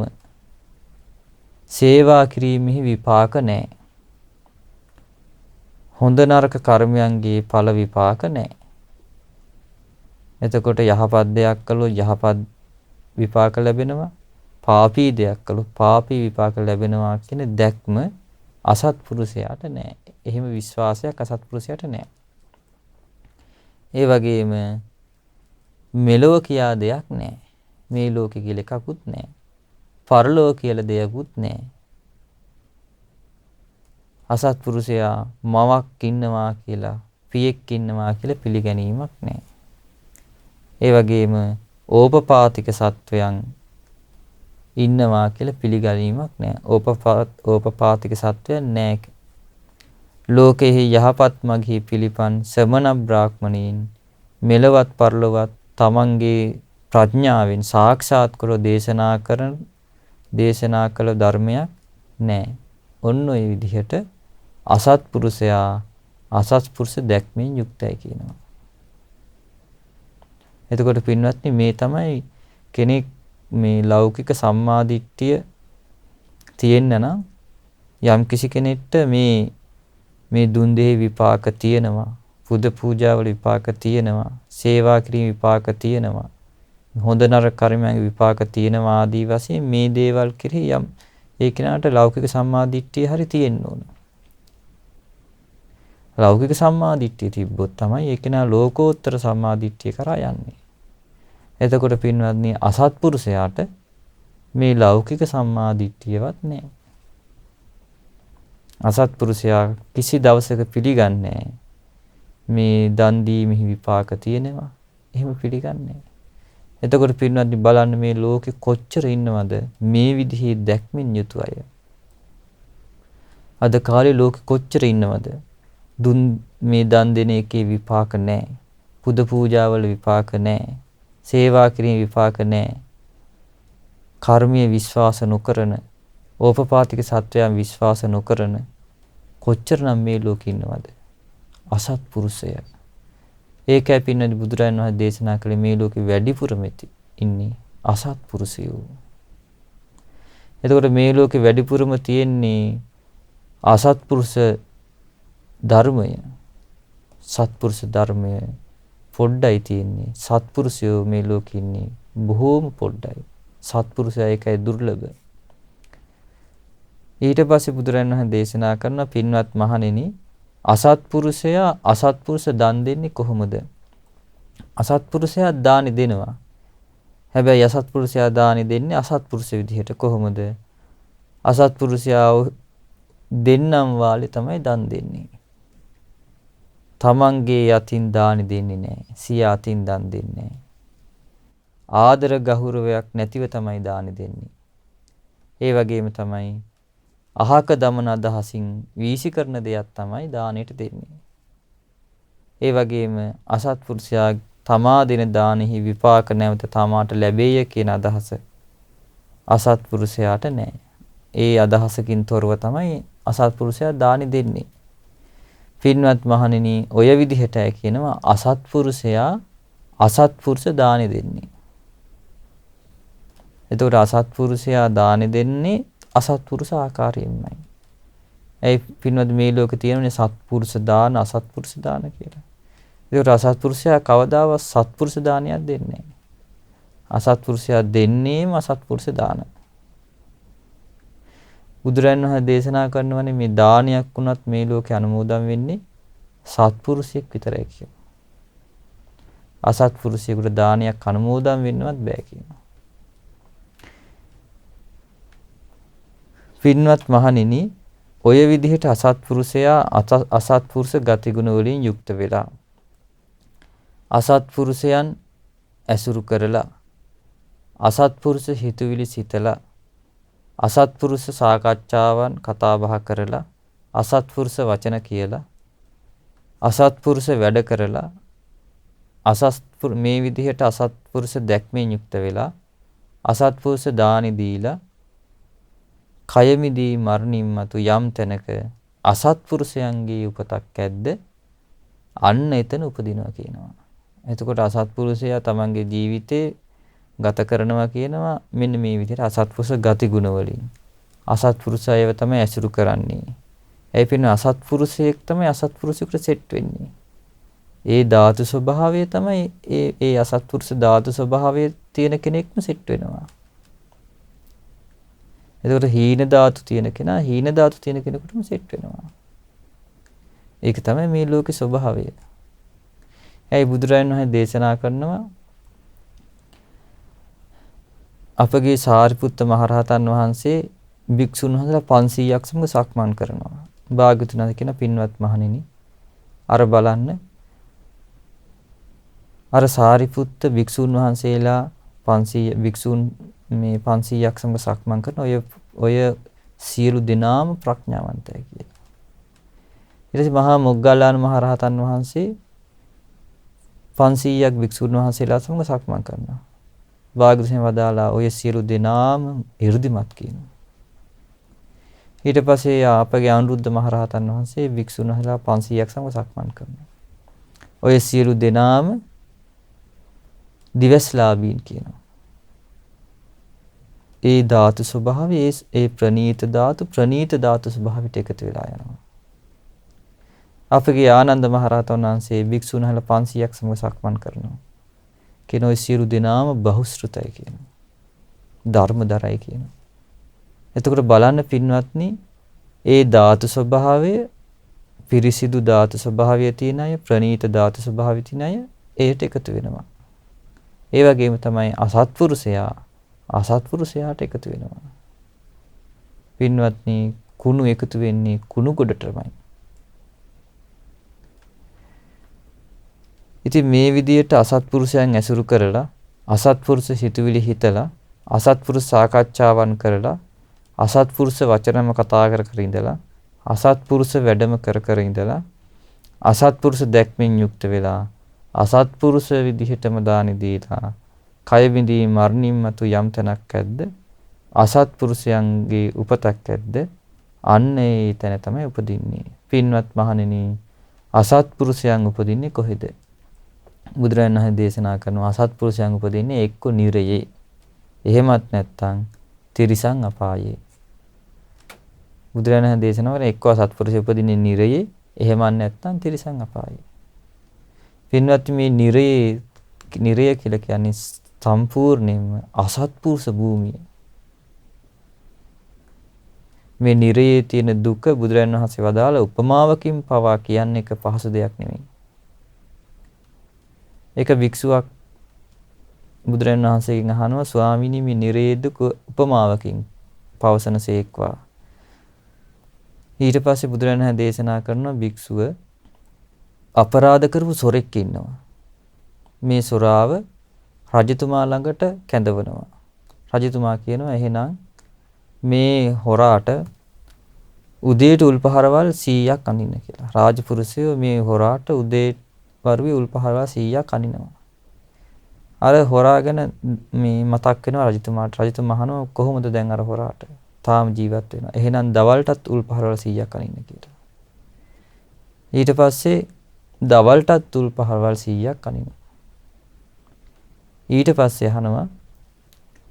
සේවා කිරීමෙහි විපාක නැහැ. හොඳ නරක කර්මයන්ගේ ඵල විපාක නැහැ. එතකොට යහපත් දෙයක් කළොත් යහපත් විපාක ලැබෙනවා. පාපී දෙයක් කළොත් පාපී විපාක ලැබෙනවා කියන දැක්ම අසත්පුරුෂයාට නැහැ. එහෙම විශ්වාසයක් අසත්පුරුෂයාට නැහැ. ඒ වගේම මෙලොව කියා දෙයක් නැහැ. මේ ලෝකෙ කියලා එකකුත් නැහැ. පරලෝක කියලා දෙයක්වත් නැහැ. අසත්පුරුෂයා මවක් ඉන්නවා කියලා, පියෙක් ඉන්නවා කියලා පිළිගැනීමක් නැහැ. ඒ වගේම ඕපපාතික සත්වයන් ඉන්නවා කියලා පිළිගැනීමක් නැහැ. ඕපපාතික සත්වයන් නැහැ. ලෝකෙහි යහපත් මගී පිළිපන් සමන බ්‍රාහ්මණීන් මෙලවත් පරලොවත් තමන්ගේ ප්‍රඥාවෙන් සාක්ෂාත් කර දේශනා කළ ධර්මයක් නැහැ. ඔන්න ඔය විදිහට අසත්පුරුෂයා අසත්පුරුෂ දැක්මෙන් යුක්තයි කියනවා. එතකොට පින්වත්නි මේ තමයි කෙනෙක් මේ ලෞකික සම්මාදිට්ඨිය තියෙන්න නම් යම් කිසි කෙනෙක්ට මේ දුන් දෙහි විපාක තියෙනවා, පුද පූජාවල විපාක තියෙනවා, සේවා කිරීම විපාක තියෙනවා, හොඳ නරක කර්මයන්ගේ විපාක තියෙනවා ආදී වශයෙන් මේ දේවල් කෙරෙහි යම් ඒ කෙනාට ලෞකික සම්මාදිට්ඨිය හරි තියෙන්න ඕන. ලෞකික සම්මාදිට්ඨිය තිබ්බොත් තමයි ඒ කෙනා ලෝකෝත්තර සම්මාදිට්ඨිය කරා යන්නේ. එතකොට පින්වත්නි අසත්පුරුෂයාට මේ ලෞකික සම්මාදිට්ඨියවත් නැහැ. අසත්පුරුෂයා කිසි දවසක පිළිගන්නේ මේ දන් දීමෙහි විපාක තියෙනවා. එහෙම පිළිගන්නේ. එතකොට පින්වත්නි බලන්න මේ ලෝකෙ කොච්චර ඉන්නවද මේ විදිහේ දැක්මින් යුතු අය. අද කාලේ ලෝකෙ කොච්චර ඉන්නවද මේ දන් දෙන එකේ විපාක නැහැ. පුද පූජාවල විපාක නැහැ. සේවා කිරීම විපාක නැහැ. කර්මීය විශ්වාස නොකරන ඕපපාතික සත්වයන් විශ්වාස නොකරන කොච්චරනම් මේ ලෝකෙ ඉන්නවද අසත්පුරුෂය. ඒකයි පින්නනි බුදුරජාණන් වහන්සේ දේශනා කළේ මේ ලෝකෙ වැඩිපුරම ඉන්නේ අසත්පුරුෂයෝ. එතකොට මේ ලෝකෙ වැඩිපුරම තියෙන්නේ අසත්පුරුෂ ධර්මය. සත්පුරුෂ ධර්මය පොඩ්ඩයි තියෙන්නේ. සත්පුරුෂයෝ මේ ලෝකෙ ඉන්නේ බොහෝම පොඩ්ඩයි. සත්පුරුෂයා ඒකයි දුර්ලභ. ඊට පස්සේ බුදුරජාණන් වහන්සේ දේශනා කරන පින්වත් මහණෙනි අසත්පුරුෂයා අසත්පුරුෂ දන් දෙන්නේ කොහොමද? අසත්පුරුෂයා දානි දෙනවා. හැබැයි අසත්පුරුෂයා දානි දෙන්නේ අසත්පුරුෂ විදිහට කොහොමද? අසත්පුරුෂයා දෙන්නම් වාලේ තමයි දන් දෙන්නේ. තමන්ගේ යතින් දානි දෙන්නේ නැහැ. සිය අතින් දන් දෙන්නේ නැහැ. ආදර ගෞරවයක් නැතිව තමයි දානි දෙන්නේ. ඒ වගේම තමයි අහක දමන අදහසින් වීසි කරන දෙයක් තමයි දානෙට දෙන්නේ. ඒ වගේම අසත්පුරුෂයා තමා දෙන දානෙහි විපාක නැවත තමාට ලැබෙය කියන අදහස අසත්පුරුෂයාට නැහැ. ඒ අදහසකින් තොරව තමයි අසත්පුරුෂයා දානි දෙන්නේ. පින්වත් මහණෙනි ඔය විදිහටයි කියනවා අසත්පුරුෂයා අසත්පුරුෂ දානි දෙන්නේ. එතකොට අසත්පුරුෂයා දානි දෙන්නේ අසත්පුරුෂ ආකාරයෙන්මයි. ඒ පින්වත් මේ ලෝකේ තියෙනනේ සත්පුරුෂ දාන අසත්පුරුෂ දාන කියලා. ඒකට අසත්පුරුෂයා කවදාවත් සත්පුරුෂ දානයක් දෙන්නේ නැහැ. අසත්පුරුෂයා දෙන්නේම අසත්පුරුෂ දාන. බුදුරජාණන් වහන්සේ දේශනා කරනවානේ මේ දානයක් වුණත් මේ ලෝකේ අනුමෝදන් වෙන්නේ සත්පුරුෂයෙක් විතරයි කියලා. අසත්පුරුෂයෙකුට දානයක් අනුමෝදන් වෙන්නවත් බෑ කියනවා. පින්වත් මහණෙනි ඔය විදිහට අසත්පුරුෂයා අසත්පුරුෂ ගතිගුණ වලින් යුක්ත වෙලා අසත්පුරුෂයන් ඇසුරු කරලා අසත්පුරුෂ හිතුවිලි සිතලා අසත්පුරුෂ සාකච්ඡාවන් කතා බහ කරලා අසත්පුරුෂ වචන කියලා අසත්පුරුෂ වැඩ කරලා මේ විදිහට අසත්පුරුෂ දැක්මෙන් යුක්ත වෙලා අසත්පුරුෂ දානි දීලා කයමිදී මරණින් මතු යම් තැනක අසත්පුරුෂයන්ගේ උපතක් ඇද්ද අන්න එතන උපදිනවා කියනවා. එතකොට අසත්පුරුෂයා තමන්ගේ ජීවිතේ ගත කරනවා කියනවා මෙන්න මේ විදිහට අසත්පුරුෂ ගති ගුණ වලින්. අසත්පුරුෂයව තමයි ඇසුරු කරන්නේ. ඒ පින්න අසත්පුරුෂයෙක් තමයි අසත්පුරුෂයෙකුට සෙට් වෙන්නේ. ඒ ධාතු ස්වභාවය තමයි ඒ අසත්පුරුෂ ධාතු ස්වභාවයේ තියෙන කෙනෙක්ම සෙට් වෙනවා. එතකොට හීන ධාතු තියෙන කෙනා හීන ධාතු තියෙන කෙනෙකුටම සෙට් වෙනවා. ඒක තමයි මේ ලෝකේ ස්වභාවය. ඇයි බුදුරජාණන් වහන්සේ දේශනා කරනවා අපගේ සාරිපුත්ත මහරහතන් වහන්සේ භික්ෂුන් වහන්සේලා 500ක් සමග සක්මන් කරනවා. භාග්‍යවතුන් වහන්සේ කියන පින්වත් මහණෙනි අර බලන්න අර සාරිපුත්ත භික්ෂුන් වහන්සේලා 500 භික්ෂුන් මේ 500ක් සමග සක්මන් කරන ඔය සියලු දෙනාම ප්‍රඥාවන්තයි කියලා. ඊට පස්සේ මහා මොග්ගල්ලාන මහරහතන් වහන්සේ 500ක් භික්ෂුන් වහන්සේලා සමග සක්මන් කරනවා. භාග්‍යවතුන් වදාලා ඔය සියලු දෙනාම 이르දිමත් කියනවා. ඊට පස්සේ අපගේ අනුරුද්ධ මහරහතන් වහන්සේ භික්ෂුන් වහන්සේලා 500ක් සමග සක්මන් කරනවා. ඔය සියලු දෙනාම දිවස්ලාභීන් කියනවා. ඒ ධාතු ස්වභාවය ඒ ප්‍රනීත ධාතු ස්වභාවයට එකතු වෙලා යනවා. අපගේ ආනන්ද මහරහතන් වහන්සේ භික්ෂුන් වහන්සේලා 500ක් සමග සක්මන් කරනවා. කියන ඔය සියලු දෙනාම බහුශ්‍රුතයි කියනවා. ධර්මදරයි කියනවා. එතකොට බලන්න පින්වත්නි ඒ ධාතු ස්වභාවය පිරිසිදු ධාතු ස්වභාවය තියෙන අය ප්‍රනීත ධාතු ස්වභාවය තියෙන අය ඒට එකතු වෙනවා. ඒ වගේම තමයි අසත්පුරුෂයාට එකතු වෙනවා. පින්වත්නි කුණු එකතු වෙන්නේ කුණු ගොඩටමයි. ඉතින් මේ විදියට අසත්පුරුෂයන් ඇසුරු කරලා අසත්පුරුෂ සිතුවිලි හිතලා අසත්පුරුෂ සාකච්ඡාවන් කරලා අසත්පුරුෂ වචනම කතා කර කර ඉඳලා අසත්පුරුෂ වැඩම කර කර ඉඳලා අසත්පුරුෂ දැක්මෙන් යුක්ත වෙලා අසත්පුරුෂ විදිහටම දානි දීලා කය බිඳී මරණින් මතු යම් තැනක් ඇද්ද අසත්පුරුෂයන්ගේ උපතක් ඇද්ද අන්න ඒ තැන තමයි උපදින්නේ. පින්වත් මහණෙනි අසත්පුරුෂයන් උපදින්නේ කොහෙද? බුදුරජාණන් වහන්සේ දේශනා කරනවා අසත්පුරුෂයන් උපදින්නේ එක්ක නිරයේ එහෙමත් නැත්නම් තිරිසන් අපායේ. බුදුරජාණන් වහන්සේ දේශනා කරන එක්ක අසත්පුරුෂය උපදින්නේ නිරයේ එහෙමත් නැත්නම් තිරිසන් අපායේ. පින්වත් මේ නිරය කියලා කියන්නේ සම්පූර්ණයෙන්ම අසත්පුරුෂ භූමිය. මේ නිරයේ තියෙන දුක බුදුරජාණන් වහන්සේ වදාළ උපමාවකින් පවා කියන්නේ එක පහසු දෙයක් නෙමෙයි. එක භික්ෂුවක් බුදුරජාණන් වහන්සේගෙන් අහනවා ස්වාමීනි මේ නිරයේ දුක උපමාවකින් පවසනසේක්වා. ඊට පස්සේ බුදුරජාණන් වහන්සේ දේශනා කරනවා භික්ෂුව අපරාධ කරපු සොරෙක් ඉන්නවා. මේ සොරාව රජතුමා ළඟට කැඳවනවා. රජතුමා කියනවා එහෙනම් මේ හොරාට උදේට උල්පහරවල් 100ක් අනින්න කියලා. රාජපුරුෂයෝ මේ හොරාට උදේ වරුවේ උල්පහරවල් 100ක් අනිනවා. අර හොරා ගැන මේ මතක් වෙනවා රජතුමාට. රජතුමා අහනවා කොහොමද දැන් අර හොරාට? තාම ජීවත් වෙනවා. එහෙනම් දවල්ටත් උල්පහරවල් 100ක් අනින්න කියලා. ඊට පස්සේ දවල්ටත් උල්පහරවල් 100ක් අනිනවා. ඊට පස්සේ අහනවා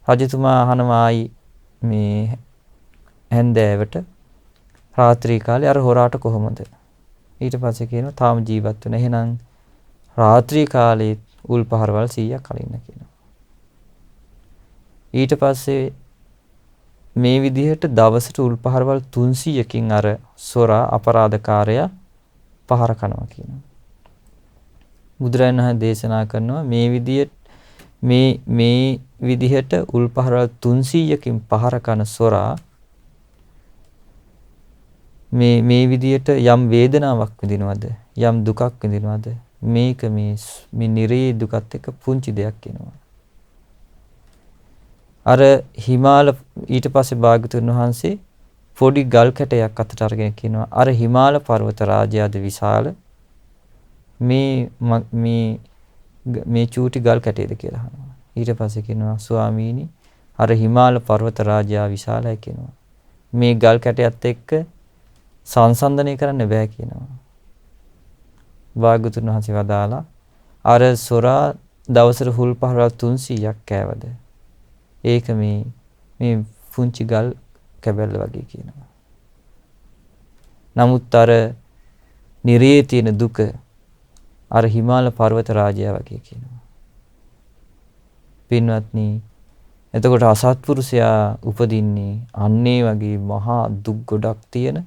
රජතුමා අහනවා ආයි මේ හැන්දෑවට රාත්‍රී කාලේ අර හොරාට කොහොමද? ඊට පස්සේ කියනවා තාම ජීවත් වෙන. එහෙනම් රාත්‍රී කාලේ උල්පහරවල් 100ක් අලින්න කියනවා. ඊට පස්සේ මේ විදිහට දවසට උල්පහරවල් 300කින් අර සොරා අපරාධකාරයා පහර කරනවා කියනවා. බුදුරජාණන් වහන්සේ දේශනා කරනවා මේ විදිහට උල්පහරවල් 300කින් පහර කරන සොරා මේ විදිහට යම් වේදනාවක් විඳිනවද යම් දුකක් විඳිනවද මේක මේ නිරේ දුකත් එක්ක පුංචි දෙයක් වෙනවා. අර හිමාල ඊට පස්සේ භාග්‍යවතුන් වහන්සේ පොඩි ගල් කැටයක් අතට අරගෙන කියනවා අර හිමාල පර්වත රාජයාද විශාල මේ චූටි ගල් කැටයද කියලා අහනවා. ඊට පස්සේ කියනවා ස්වාමීනි අර හිමාල පර්වත රාජයා විශාලයි කියනවා. මේ ගල් කැටයත් එක්ක සංසන්දනය කරන්න බෑ කියනවා. භාග්‍යවතුන් වහන්සේ වදාලා අර සොරා දවසට හුල් පහරවල් 300ක් කෑවද? ඒක මේ පුංචි ගල් කැබැල්ල වගේ කියනවා. නමුත් අර නිරේ තියෙන දුක අර හිමාල පර්වත රාජයා වගේ කියනවා. පින්වත්නි, එතකොට අසත්පුරුෂයා උපදින්නේ අන්නේ වගේ මහා දුක් ගොඩක් තියෙන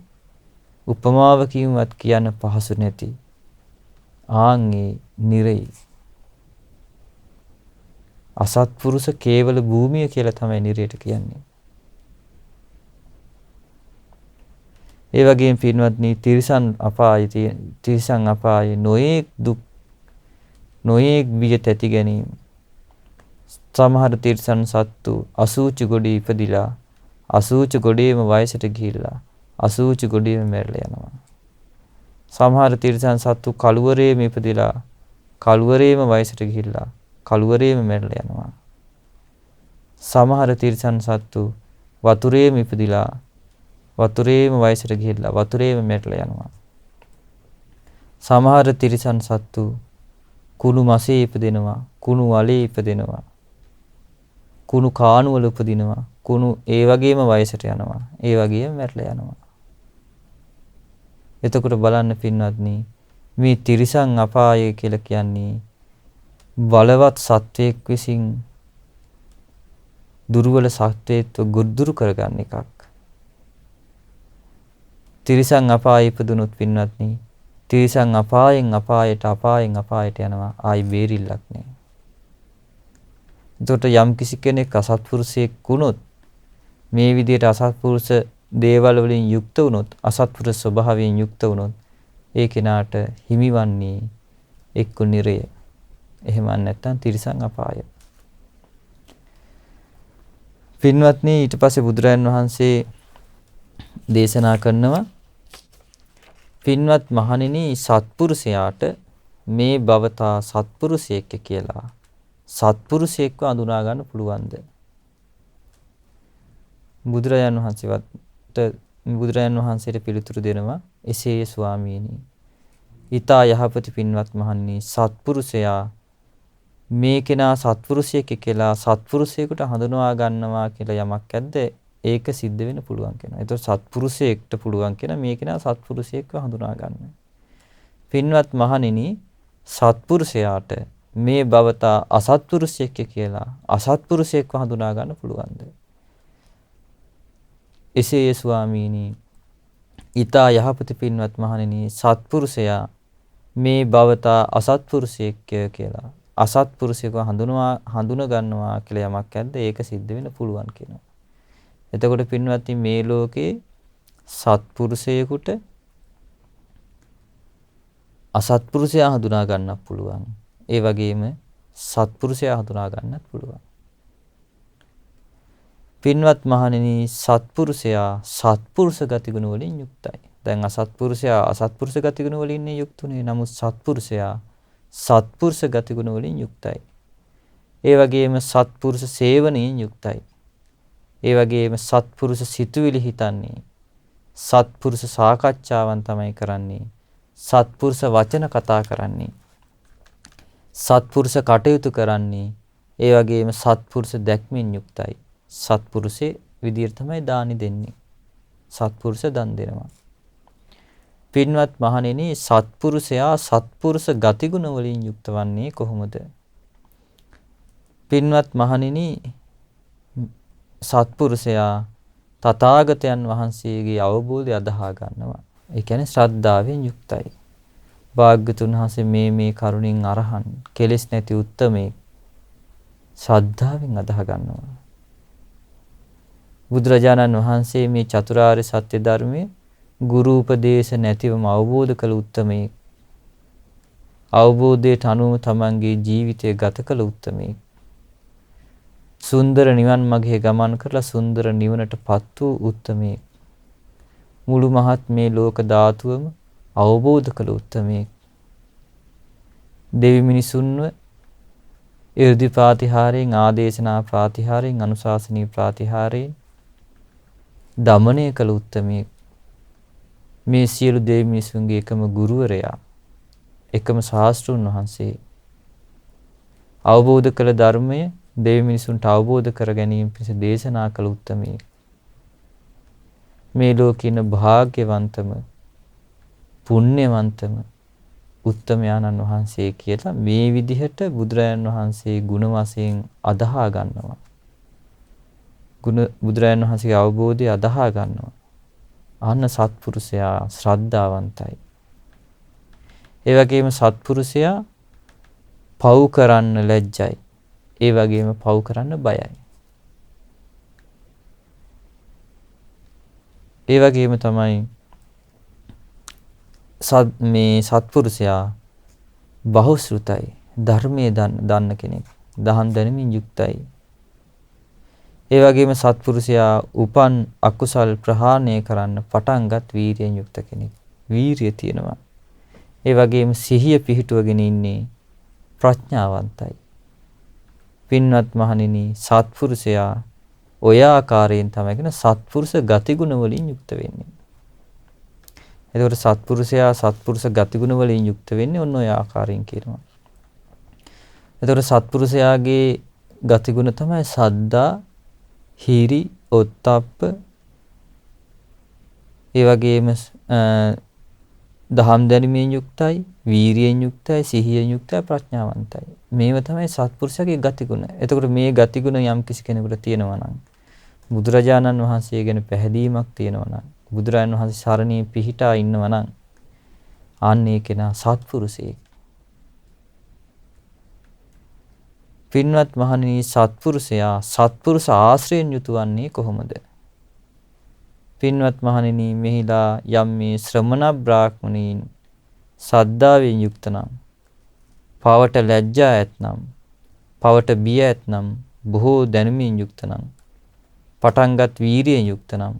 උපමාවකින්වත් කියන්න පහසු නැති ආන්ගේ නිරේ අසත්පුරුෂ කේවල භූමිය කියලා තමයි නිරේට කියන්නේ. ඒ වගේම පින්වත්නි, තිරිසන් අපායේ නොයේක් දුක් නොයේක් බිය තැති ගැනීම. සමහර තිරිසන් සත්තු අසූචි ගොඩේ ඉපදිලා අසූචි ගොඩේම වයසට ගිහිල්ලා අසූචි ගොඩේම මැරලා යනවා. සමහර තිරිසන් සත්තු කළුවරේම ඉපදිලා කළුවරේම වයසට ගිහිල්ලා කළුවරේම මැරලා යනවා. සමහර තිරිසන් සත්තු වතුරේම ඉපදිලා වතුරේම වයසට ගිහිල්ලා වතුරේම මැරලා යනවා. සමහර තිරිසන් සත්තු කුණු මසේ ඉපදෙනවා, කුණු වලේ ඉපදෙනවා, කුණු කාණු වල උපදිනවා, කුණු ඒ වගේම වයසට යනවා, ඒ වගේම මැරලා යනවා. එතකොට බලන්න පින්වත්නි, මේ තිරිසන් අපාය කියලා කියන්නේ බලවත් සත්වයක් විසින් දුර්වල සත්වයත්ව ගොදුරු කරගන්න එකක්. තිරිසන් අපායේ ඉපදුනොත් පින්වත්නි, තිරිසන් අපායෙන් අපායට යනවා, ආයි බේරිල්ලක් නෑ. එතකොට යම් කිසි කෙනෙක් අසත්පුරුෂයෙක් වුණොත්, මේ විදිහට අසත්පුරුෂ දේවල් වලින් යුක්ත වුණොත්, අසත්පුරුෂ ස්වභාවයෙන් යුක්ත වුණොත්, ඒ කෙනාට හිමිවන්නේ එක්ක නිරය, එහෙම නැත්නම් තිරිසන් අපාය. පින්වත්නි, ඊට පස්සේ බුදුරජාන් වහන්සේ දේශනා කරනවා, පින්වත් මහණෙනි, සත්පුරුෂයාට මේ භවතා සත්පුරුෂයෙක් කියලා සත්පුරුෂයෙක්ව අඳුනා ගන්න පුළුවන්ද? බුදුරජාන් වහන්සේට පිළිතුරු දෙනවා, එසේය ස්වාමීනි. ඊතා යහපති පින්වත් මහණෙනි, සත්පුරුෂයා මේ කෙනා සත්පුරුෂයෙක් කියලා සත්පුරුෂයෙකුට හඳුනා ගන්නවා කියලා යමක් ඇද්ද? ඒක සිද්ධ වෙන්න පුළුවන් කෙනා. ඒතකොට සත්පුරුෂයෙක්ට පුළුවන් කෙනා මේ කෙනා සත්පුරුෂයෙක්ව හඳුනා ගන්න. පින්වත් මහණෙනි, සත්පුරුෂයාට මේ භවතා අසත්පුරුෂයෙක් කියලා අසත්පුරුෂයෙක්ව හඳුනා ගන්න පුළුවන්ද? එසේ ස්වාමීනි, ඊතා යහපති පින්වත් මහණෙනි, සත්පුරුෂයා මේ භවතා අසත්පුරුෂයෙක් කියලා අසත්පුරුෂයෙක්ව හඳුනා ගන්නවා කියලා යමක් ඇද්ද? ඒක සිද්ධ වෙන්න පුළුවන් කියනවා. එතකොට පින්වත්නි, මේ ලෝකේ සත්පුරුෂයෙකුට අසත්පුරුෂයා හඳුනා ගන්නත් පුළුවන්. ඒ වගේම සත්පුරුෂයා හඳුනා ගන්නත් පුළුවන්. පින්වත් මහණෙනි, සත්පුරුෂයා සත්පුරුෂ ගතිගුණ වලින් යුක්තයි. දැන් අසත්පුරුෂයා අසත්පුරුෂ ගතිගුණ වලින් යුක්තුනේ. නමුත් සත්පුරුෂයා සත්පුරුෂ ගතිගුණ වලින් යුක්තයි. ඒ වගේම සත්පුරුෂ සේවනයෙන් යුක්තයි. ඒ වගේම සත්පුරුෂ සිතුවිලි හිතන්නේ, සත්පුරුෂ සාකච්ඡාවන් තමයි කරන්නේ, සත්පුරුෂ වචන කතා කරන්නේ, සත්පුරුෂ කටයුතු කරන්නේ, ඒ වගේම සත්පුරුෂ දැක්මෙන් යුක්තයි. සත්පුරුෂේ විදියට තමයි දානි දෙන්නේ. සත්පුරුෂ දන් දෙනවා. පින්වත් මහණෙනි, සත්පුරුෂයා සත්පුරුෂ ගතිගුණ වලින් යුක්ත වන්නේ කොහොමද? පින්වත් මහණෙනි, සත්පුරුෂයා තථාගතයන් වහන්සේගේ අවබෝධය අදහා ගන්නවා. ඒ කියන්නේ ශ්‍රද්ධාවෙන් යුක්තයි. භාග්‍යතුන් වහන්සේ මේ කරුණින් අරහන් කෙලෙස් නැති උත්තමේ ශ්‍රද්ධාවෙන් අදහා ගන්නවා. බුදුරජාණන් වහන්සේ මේ චතුරාර්ය සත්‍ය ධර්මයේ ගුරු උපදේශ නැතිවම අවබෝධ කළ උත්තමේ, අවබෝධයට අනුව තමන්ගේ ජීවිතය ගත කළ උත්තමේ, සුන්දර නිවන් මාර්ගයේ ගමන් කරලා සුන්දර නිවනටපත් වූ උත්තමේ, මුළු මහත් මේ ලෝක ධාතුවම අවබෝධ කළ උත්තමේ, දෙවි මිනිසුන්ව 이르දි ප්‍රාතිහාරයෙන්, ආදේශනා ප්‍රාතිහාරයෙන්, අනුශාසනීය ප්‍රාතිහාරයෙන් දමනය කළ උත්තමේ, මේ සියලු දෙවි මිනිසුන්ගේ එකම ගුරුවරයා, එකම ශාස්ත්‍රඥ වහන්සේ, අවබෝධ කළ ධර්මය දෙවි මිනිසුන්ට අවබෝධ කර ගැනීම පිණිස දේශනා කළ උත්තමයෙක්. මේ ලෝකේ ඉන්න භාග්‍යවන්තම පුණ්‍යවන්තම උත්තමයාණන් වහන්සේ කියලා මේ විදිහට බුදුරජාණන් වහන්සේ ගුණ වශයෙන් අදහා ගන්නවා. බුදුරජාණන් වහන්සේගේ අවබෝධය අදහා ගන්නවා. අන්න සත්පුරුෂයා ශ්‍රද්ධාවන්තයි. ඒ වගේම සත්පුරුෂයා පව් කරන්න ලැජ්ජයි. ඒ වගේම පව් කරන්න බයයි. ඒ වගේම තමයි මේ සත්පුරුෂයා බහුශ්‍රුතයි. ධර්මයේ දන්න කෙනෙක්. දහම් දැනමින් යුක්තයි. ඒ වගේම සත්පුරුෂයා උපන් අකුසල් ප්‍රහාණය කරන්න පටන්ගත් වීරියෙන් යුක්ත කෙනෙක්. වීරිය තියෙනවා. ඒ වගේම සිහිය පිහිටුවගෙන ඉන්නේ ප්‍රඥාවන්තයි. පින්වත් මහණෙනි සත්පුරුෂයා ඔය ආකාරයෙන් තමයි කියන සත්පුරුෂ ගතිගුණ වලින් යුක්ත වෙන්නේ. එතකොට සත්පුරුෂයා සත්පුරුෂ ගතිගුණ වලින් යුක්ත වෙන්නේ ඔන්න ඔය ආකාරයෙන් කියනවා. එතකොට සත්පුරුෂයාගේ ගතිගුණ තමයි සද්දා, හිරි, ඔත්තප්ප, ඒ වගේම දහම් දැනීමෙන් යුක්තයි, වීරියෙන් යුක්තයි, සිහියෙන් යුක්තයි, ප්‍රඥාවන්තයි. මේව තමයි සත්පුරුෂයාගේ ගතිගුණ. එතකොට මේ ගතිගුණ යම් කිසි කෙනෙකුට තියෙනවා නම් බුදුරජාණන් වහන්සේ ගැන පැහැදීමක් තියෙනවා නම් බුදුරජාණන් වහන්සේ සරණේ පිහිටා ඉන්නවා නම් අන්නේ කෙනා සත්පුරුෂයෙක්. පින්වත් මහණෙනි සත්පුරුෂයා සත්පුරුෂ ආශ්‍රයෙන් යුතුවන්නේ කොහොමද? පින්වත් මහණෙනි මෙහිලා යම් මේ ශ්‍රමණ බ්‍රාහ්මණීන් සද්ධාවෙන් යුක්ත නම්, පවට ලැජ්ජා ඇතනම්, පවට බිය ඇතනම්, බොහෝ දැනුමින් යුක්ත නම්, පටන්ගත් වීරියෙන් යුක්ත නම්,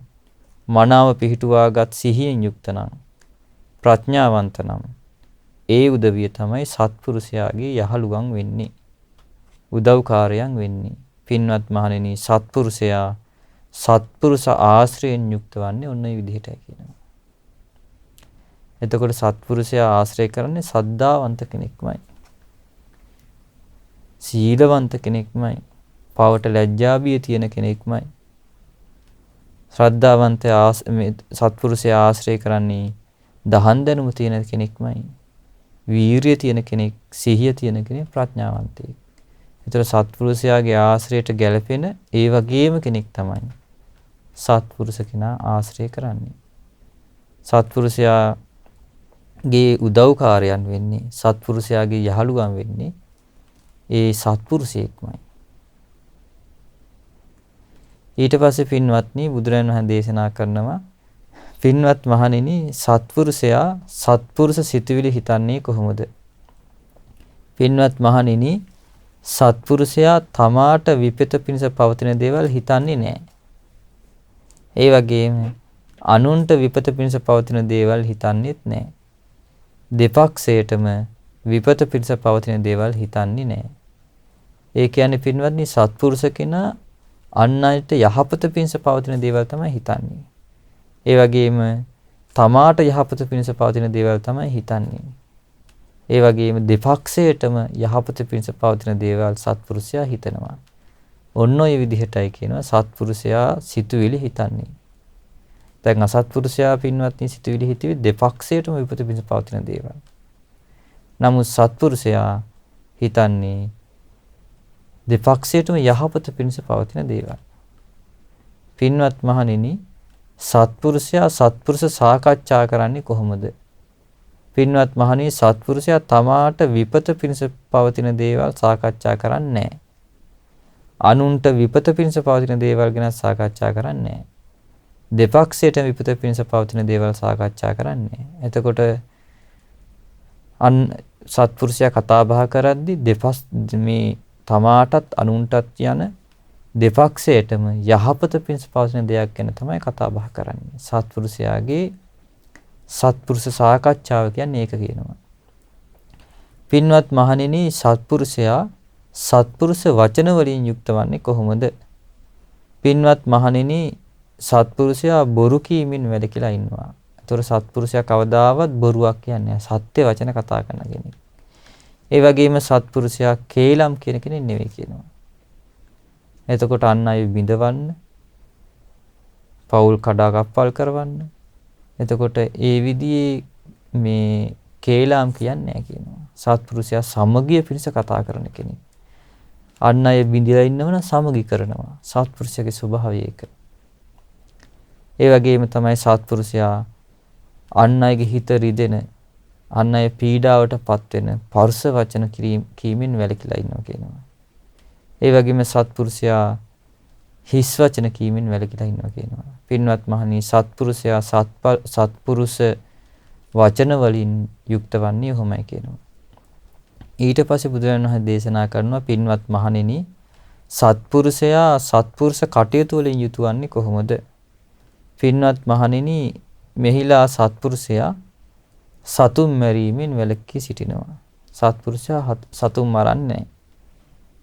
මනාව පිහිටුවාගත් සිහියෙන් යුක්ත නම්, ප්‍රඥාවන්ත නම්, ඒ උදවිය තමයි සත්පුරුෂයාගේ යහළුවන් වෙන්නේ. උදව්කාරයන් වෙන්නේ. පින්වත් මහණෙනි සත්පුරුෂයා සත්පුරුෂ ආශ්‍රයෙන් යුක්ත වන්නේ ඔන්න ඔය විදිහටයි කියනවා. එතකොට සත්පුරුෂයා ආශ්‍රය කරන්නේ සද්ධාවන්ත කෙනෙක්මයි. සීලවන්ත කෙනෙක්මයි. පවට ලැජ්ජාබිය තියෙන කෙනෙක්මයි. ශ්‍රද්ධාවන්ත සත්පුරුෂයා ආශ්‍රය කරන්නේ දහම් දැනුම තියෙන කෙනෙක්මයි. වීරිය තියෙන කෙනෙක්, සිහිය තියෙන කෙනෙක්, ප්‍රඥාවන්තයෙක්. ඒතර සත්පුරුෂයාගේ ආශ්‍රයයට ගැලපෙන ඒ වගේම කෙනෙක් තමයි සත්පුරුෂ කෙනා ආශ්‍රය කරන්නේ. සත්පුරුෂයාගේ උදව්කාරයන් වෙන්නේ, සත්පුරුෂයාගේ යහළුවන් වෙන්නේ ඒ සත්පුරුෂයෙක්මයි. ඊට පස්සේ පින්වත්නි බුදුරජාණන් වහන්සේ දේශනා කරනවා පින්වත් මහණෙනි සත්පුරුෂයා සත්පුරුෂ සිතුවිලි හිතන්නේ කොහොමද? පින්වත් මහණෙනි සත්පුරුෂයා තමාට විපත පිණිස පවතින දේවල් හිතන්නේ නැහැ. ඒ වගේම අනුන්ට විපත පිණිස පවතින දේවල් හිතන්නේත් නැහැ. දෙපක්ෂයටම විපත පිණිස පවතින දේවල් හිතන්නේ නැහැ. ඒ කියන්නේ පින්වත්නි සත්පුරුෂ කෙනා අන් අයට යහපත පිණිස පවතින දේවල් තමයි හිතන්නේ. ඒ වගේම තමාට යහපත පිණිස පවතින දේවල් තමයි හිතන්නේ. ඒ වගේම දෙපක්ෂයටම යහපත පිණිස පවතින දේවල් සත්පුරුෂයා හිතනවා. ඔන්න ඔය විදිහටයි කියනවා සත්පුරුෂයා සිතුවිලි හිතන්නේ. දැන් අසත්පුරුෂයා පින්වත්නි සිතුවිලි හිතුවේ දෙපක්ෂයටම විපත පිණිස පවතින දේවල්. නමුත් සත්පුරුෂයා හිතන්නේ දෙපක්ෂයටම යහපත පිණිස පවතින දේවල්. පින්වත් මහණෙනි සත්පුරුෂයා සත්පුරුෂ සාකච්ඡා කරන්නේ කොහොමද? පින්වත් මහණෙනි සත්පුරුෂයා තමාට විපත පිණිස පවතින දේවල් සාකච්ඡා කරන්නේ නැහැ. අනුන්ට විපත පිණිස පවතින දේවල් ගැන සාකච්ඡා කරන්නේ නැහැ. දෙපක්ෂයට විපත පිණිස පවතින දේවල් සාකච්ඡා කරන්නේ. එතකොට සත්පුරුෂයා කතා බහ කරද්දී මේ තමාටත් අනුන්ටත් යන දෙපක්ෂයටම යහපත පිණිස පවතින දෙයක් ගැන තමයි කතා බහ කරන්නේ. සත්පුරුෂයාගේ සත්පුරුෂ සාකච්ඡාව කියන්නේ ඒක කියනවා. පින්වත් මහණෙනි සත්පුරුෂයා සත්පුරුෂ වචන වලින් යුක්ත වන්නේ කොහොමද? පින්වත් මහණෙනි සත්පුරුෂයා බොරු කීමෙන් වැළකීලා ඉන්නවා. ඒතර සත්පුරුෂයා කවදාවත් බොරුවක් කියන්නේ නැහැ. සත්‍ය වචන කතා කරන කෙනෙක්. ඒ වගේම සත්පුරුෂයා කේලම් කියන කෙනෙක් නෙවෙයි කියනවා. එතකොට අන් අය බිඳවන්න, පෞල් කඩාකප්පල් කරවන්න. එතකොට ඒ විදිහේ මේ කේලම් කියන්නේ නැහැ කියනවා. සත්පුරුෂයා සමගිය පිණිස කතා කරන කෙනෙක්. අන් අය බිඳලා ඉන්නවනම් සමගි කරනවා. සත්පුරුෂයාගේ ස්වභාවය ඒක. ඒ වගේම තමයි සත්පුරුෂයා අන් අයගේ හිත රිදෙන, අන් අය පීඩාවටපත් වෙන පරුෂ වචන කීමෙන් වැළකීලා ඉන්නවා කියනවා. ඒ වගේම සත්පුරුෂයා හිස් වචන කීමෙන් වැළකීලා ඉන්නවා කියනවා. පින්වත් මහණනි, සත්පුරුෂයා සත්පුරුෂ වචන වලින් යුක්ත වන්නේ ඔහොමයි කියනවා. ඊට පස්සේ බුදුරජාණන් වහන්සේ දේශනා කරනවා, පින්වත් මහණෙනි, සත්පුරුෂයා සත්පුරුෂ කටයුතු වලින් යුතු වන්නේ කොහොමද? පින්වත් මහණෙනි, මෙහිලා සත්පුරුෂයා සතුන් මැරීමෙන් වැළකී සිටිනවා. සත්පුරුෂයා සතුන් මරන්නේ නැහැ.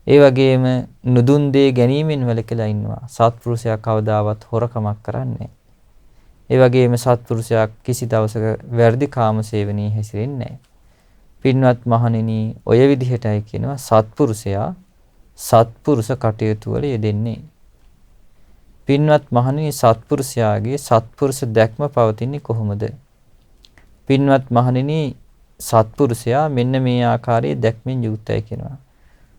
ඒ වගේම නුදුන් දේ ගැනීමෙන් වැළකීලා ඉන්නවා. සත්පුරුෂයා කවදාවත් හොරකමක් කරන්නේ නැහැ. ඒ වගේම සත්පුරුෂයා කිසි දවසක වැරදි කාම සේවනයේ හැසිරෙන්නේ නැහැ. පින්වත් මහණෙනි, ඔය විදිහටයි කියනවා සත්පුරුෂයා සත්පුරුෂ කටයුතු වල යෙදෙන්නේ. පින්වත් මහණෙනි, සත්පුරුෂයාගේ සත්පුරුෂ දැක්ම පවතින්නේ කොහොමද? පින්වත් මහණෙනි, සත්පුරුෂයා මෙන්න මේ ආකාරයේ දැක්මෙන් යුක්තයි කියනවා.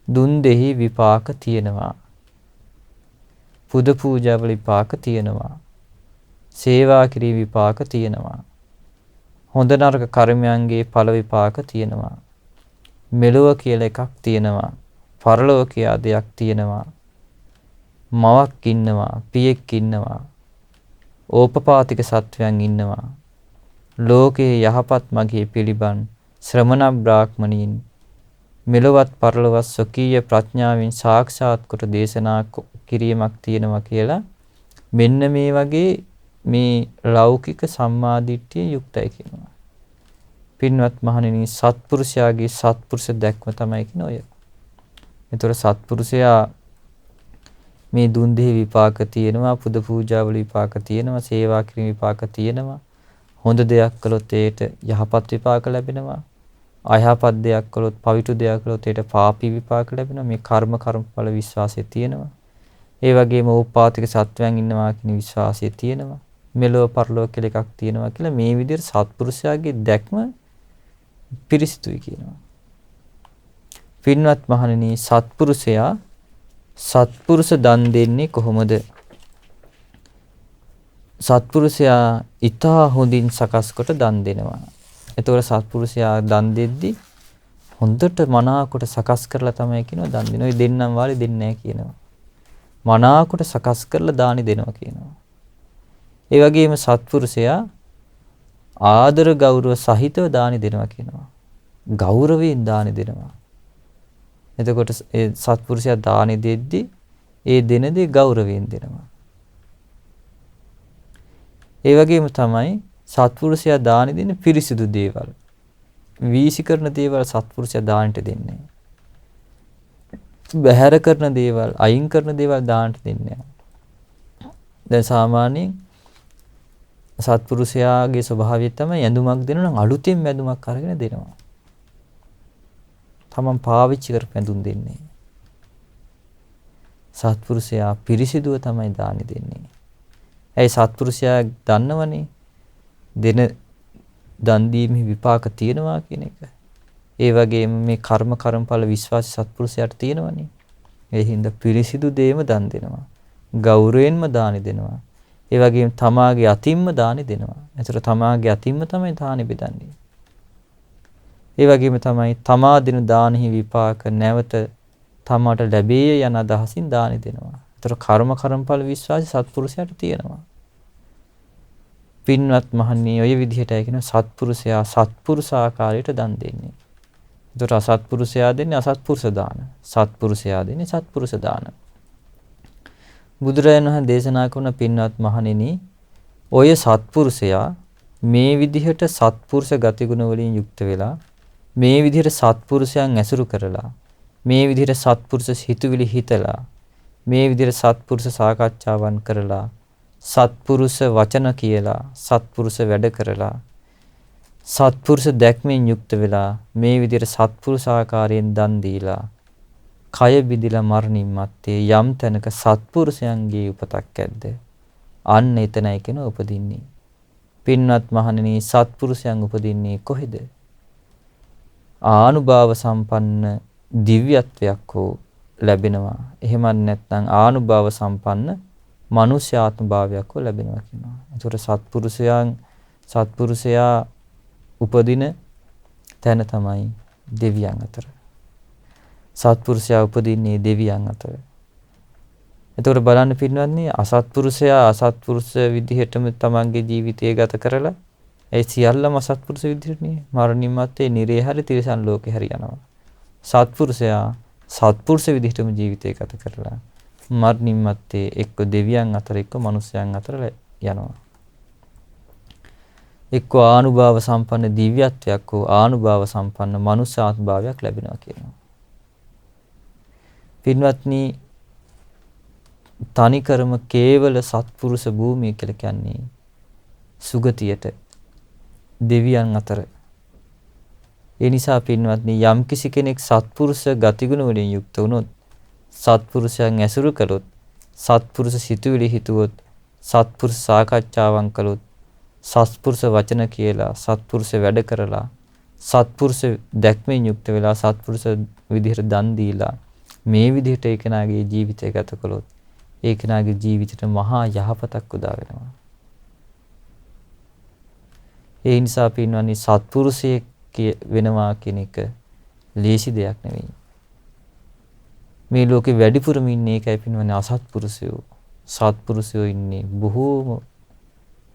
දුන් දෙහි විපාක තියෙනවා. පුද පූජාවල විපාක තියෙනවා. සේවා කිරීම විපාක තියෙනවා. හොඳ නරක කර්මයන්ගේ ඵල විපාක තියෙනවා. මෙලොව කියලා එකක් තියෙනවා. පරලොව කියලා දෙයක් තියෙනවා. මවක් ඉන්නවා, පියෙක් ඉන්නවා. ඕපපාතික සත්වයන් ඉන්නවා. ලෝකේ යහපත් මගේ පිළිබන් ශ්‍රමණ බ්‍රාහ්මණීන් මෙලොවත් පරලොවත් සොකීය ප්‍රඥාවෙන් සාක්ෂාත් කොට දේශනා කිරීමක් තියෙනවා කියලා මෙන්න මේ වගේ මේ ලෞකික සම්මාදිට්ඨිය යුක්තයි කියනවා. පින්වත් මහණෙනි, සත්පුරුෂයාගේ සත්පුරුෂ දැක්ම තමයි කියන ඔය. ඒතර සත්පුරුෂයා මේ දුන් දෙහි විපාක තියෙනවා, පුද පූජාවල විපාක තියෙනවා, සේවා කිරීම විපාක තියෙනවා. හොඳ දෙයක් කළොත් ඒට යහපත් විපාක ලැබෙනවා. අයහපත් දෙයක් කළොත්, පවිතු දෙයක් කළොත් ඒට පාපී විපාක ලැබෙනවා. මේ කර්මඵල විශ්වාසය තියෙනවා. ඒ වගේම ඕපාතික සත්වයන් ඉන්නවා කියන විශ්වාසය තියෙනවා. මෙලොව පරලොව කියලා එකක් තියෙනවා කියලා මේ විදිහට සත්පුරුෂයාගේ දැක්ම පිරිසිදුයි කියනවා. පින්වත් මහණෙනි, සත්පුරුෂයා සත්පුරුෂ දන් දෙන්නේ කොහොමද? සත්පුරුෂයා ඊටා හොඳින් සකස් කොට දන් දෙනවා. එතකොට සත්පුරුෂයා දන් දෙද්දී හොඳට මනාකොට සකස් කරලා තමයි කියනවා දන් දෙනවා. ඔය දෙන්නම් වාලේ දෙන්නේ නැහැ කියනවා. මනාකොට සකස් කරලා දානි දෙනවා කියනවා. ඒ වගේම සත්පුරුෂයා ආදර ගෞරව සහිතව දානි දෙනවා කියනවා. ගෞරවයෙන් දානි දෙනවා. එතකොට ඒ සත්පුරුෂයා දානි දෙද්දී ඒ දෙන දේ ගෞරවයෙන් දෙනවා. ඒ වගේම තමයි සත්පුරුෂයා දානි දෙන්නේ පිරිසිදු දේවල්. වීසි කරන දේවල් සත්පුරුෂයා දානට දෙන්නේ නැහැ. බැහැර කරන දේවල්, අයින් කරන දේවල් දානට දෙන්නේ නැහැ. දැන් සාමාන්‍යයෙන් සත්පුරුෂයාගේ ස්වභාවය තමයි ඇඳුමක් දෙනවා නම් අලුතෙන් ඇඳුමක් අරගෙන දෙනවා. තමන් පාවිච්චි කරපු ඇඳුම් දෙන්නේ. සත්පුරුෂයා පිරිසිදුව තමයි දානි දෙන්නේ. ඇයි සත්පුරුෂයා දන්නවනේ දෙන දන් දීමේ විපාක තියෙනවා කියන එක. ඒ වගේම මේ කර්මඵල විශ්වාස සත්පුරුෂයාට තියෙනවනේ. ඒ හින්දා පිරිසිදු දේම දන් දෙනවා. ගෞරවයෙන්ම දානි දෙනවා. ඒ වගේම තමාගේ අතින්ම දානි දෙනවා. ඒතර තමාගේ අතින්ම තමයි දානි බෙදන්නේ. ඒ වගේම තමයි තමා දෙන දානෙහි විපාක නැවත තමාට ලැබේ යන අදහසින් දානි දෙනවා. ඒතර කර්මඵල විශ්වාස සත්පුරුෂයාට තියෙනවා. පින්වත් මහණනි, ඔය විදිහටයි කියන සත්පුරුෂයා සත්පුරුෂ ආකාරයට දන් දෙන්නේ. ඒතර අසත්පුරුෂයා දෙන්නේ අසත්පුරුෂ දාන. සත්පුරුෂයා දෙන්නේ සත්පුරුෂ දාන. බුදුරජාණන් වහන්සේ දේශනා කරන පින්වත් මහණෙනි, ඔය සත්පුරුෂයා මේ විදිහට සත්පුරුෂ ගතිගුණ වලින් යුක්ත වෙලා, මේ විදිහට සත්පුරුෂයන් ඇසුරු කරලා, මේ විදිහට සත්පුරුෂ හිතුවිලි හිතලා, මේ විදිහට සත්පුරුෂ සාකච්ඡාවන් කරලා, සත්පුරුෂ වචන කියලා, සත්පුරුෂ වැඩ කරලා, සත්පුරුෂ දැක්මෙන් යුක්ත වෙලා මේ විදිහට සත්පුරුෂ ආකාරයෙන් දන් දීලා කය බිඳිලා මරණින් මත්තේ යම් තැනක සත්පුරුෂයන්ගේ උපතක් ඇද්ද? අන්න එතනයි කියන උපදින්නේ. පින්වත් මහණෙනි, සත්පුරුෂයන් උපදින්නේ කොහෙද? ආනුභාව සම්පන්න දිව්‍යත්වයක් හෝ ලැබෙනවා. එහෙමත් නැත්නම් ආනුභාව සම්පන්න මනුෂ්‍යාත්ම භාවයක් හෝ ලැබෙනවා කියනවා. ඒතකොට සත්පුරුෂයා උපදින තැන තමයි දෙවියන් අතර. සත්පුරුෂයා උපදින්නේ දෙවියන් අතර. එතකොට බලන්න පින්වත්නි, අසත්පුරුෂයා අසත්පුරුෂ විදිහටම තමන්ගේ ජීවිතය ගත කරලා ඒ සියල්ලම අසත්පුරුෂ විදිහටනේ මරණින් මත්තේ නිරේ හැරි තිරිසන් ලෝකේ හැරි යනවා. සත්පුරුෂයා සත්පුරුෂ විදිහටම ජීවිතය ගත කරලා මරණින් මත්තේ එක්ක දෙවියන් අතර එක්ක මනුෂ්‍යයන් අතර යනවා. එක්ක ආනුභාව සම්පන්න දිව්‍යත්වයක් හෝ ආනුභාව සම්පන්න මනුෂ්‍යාත්ම භාවයක් ලැබෙනවා කියනවා. පින්වත්නි, තනිකරම කේවල සත්පුරුෂ භූමිය කියලා කියන්නේ සුගතියට දෙවියන් අතර. ඒ නිසා පින්වත්නි, යම් කිසි කෙනෙක් සත්පුරුෂ ගතිගුණ වලින් යුක්ත වුණොත්, සත්පුරුෂයන් ඇසුරු කළොත්, සත්පුරුෂ සිතුවිලි හිතුවොත්, සත්පුරුෂ සාකච්ඡාවන් කළොත්, සත්පුරුෂ වචන කියලා, සත්පුරුෂ වැඩ කරලා, සත්පුරුෂ දැක්මෙන් යුක්ත වෙලා, සත්පුරුෂ විදිහට දන් දීලා මේ විදිහට ඒ කෙනාගේ ජීවිතය ගත කළොත් ඒ කෙනාගේ ජීවිතයට මහා යහපතක් උදා වෙනවා. ඒ නිසා පින්වත්නි, සත්පුරුෂයෙක් වෙනවා කියන එක ලේසි දෙයක් නෙවෙයි. මේ ලෝකේ වැඩිපුරම ඉන්නේ ඒකයි පින්වත්නි, අසත්පුරුෂයෝ. සත්පුරුෂයෝ ඉන්නේ බොහෝම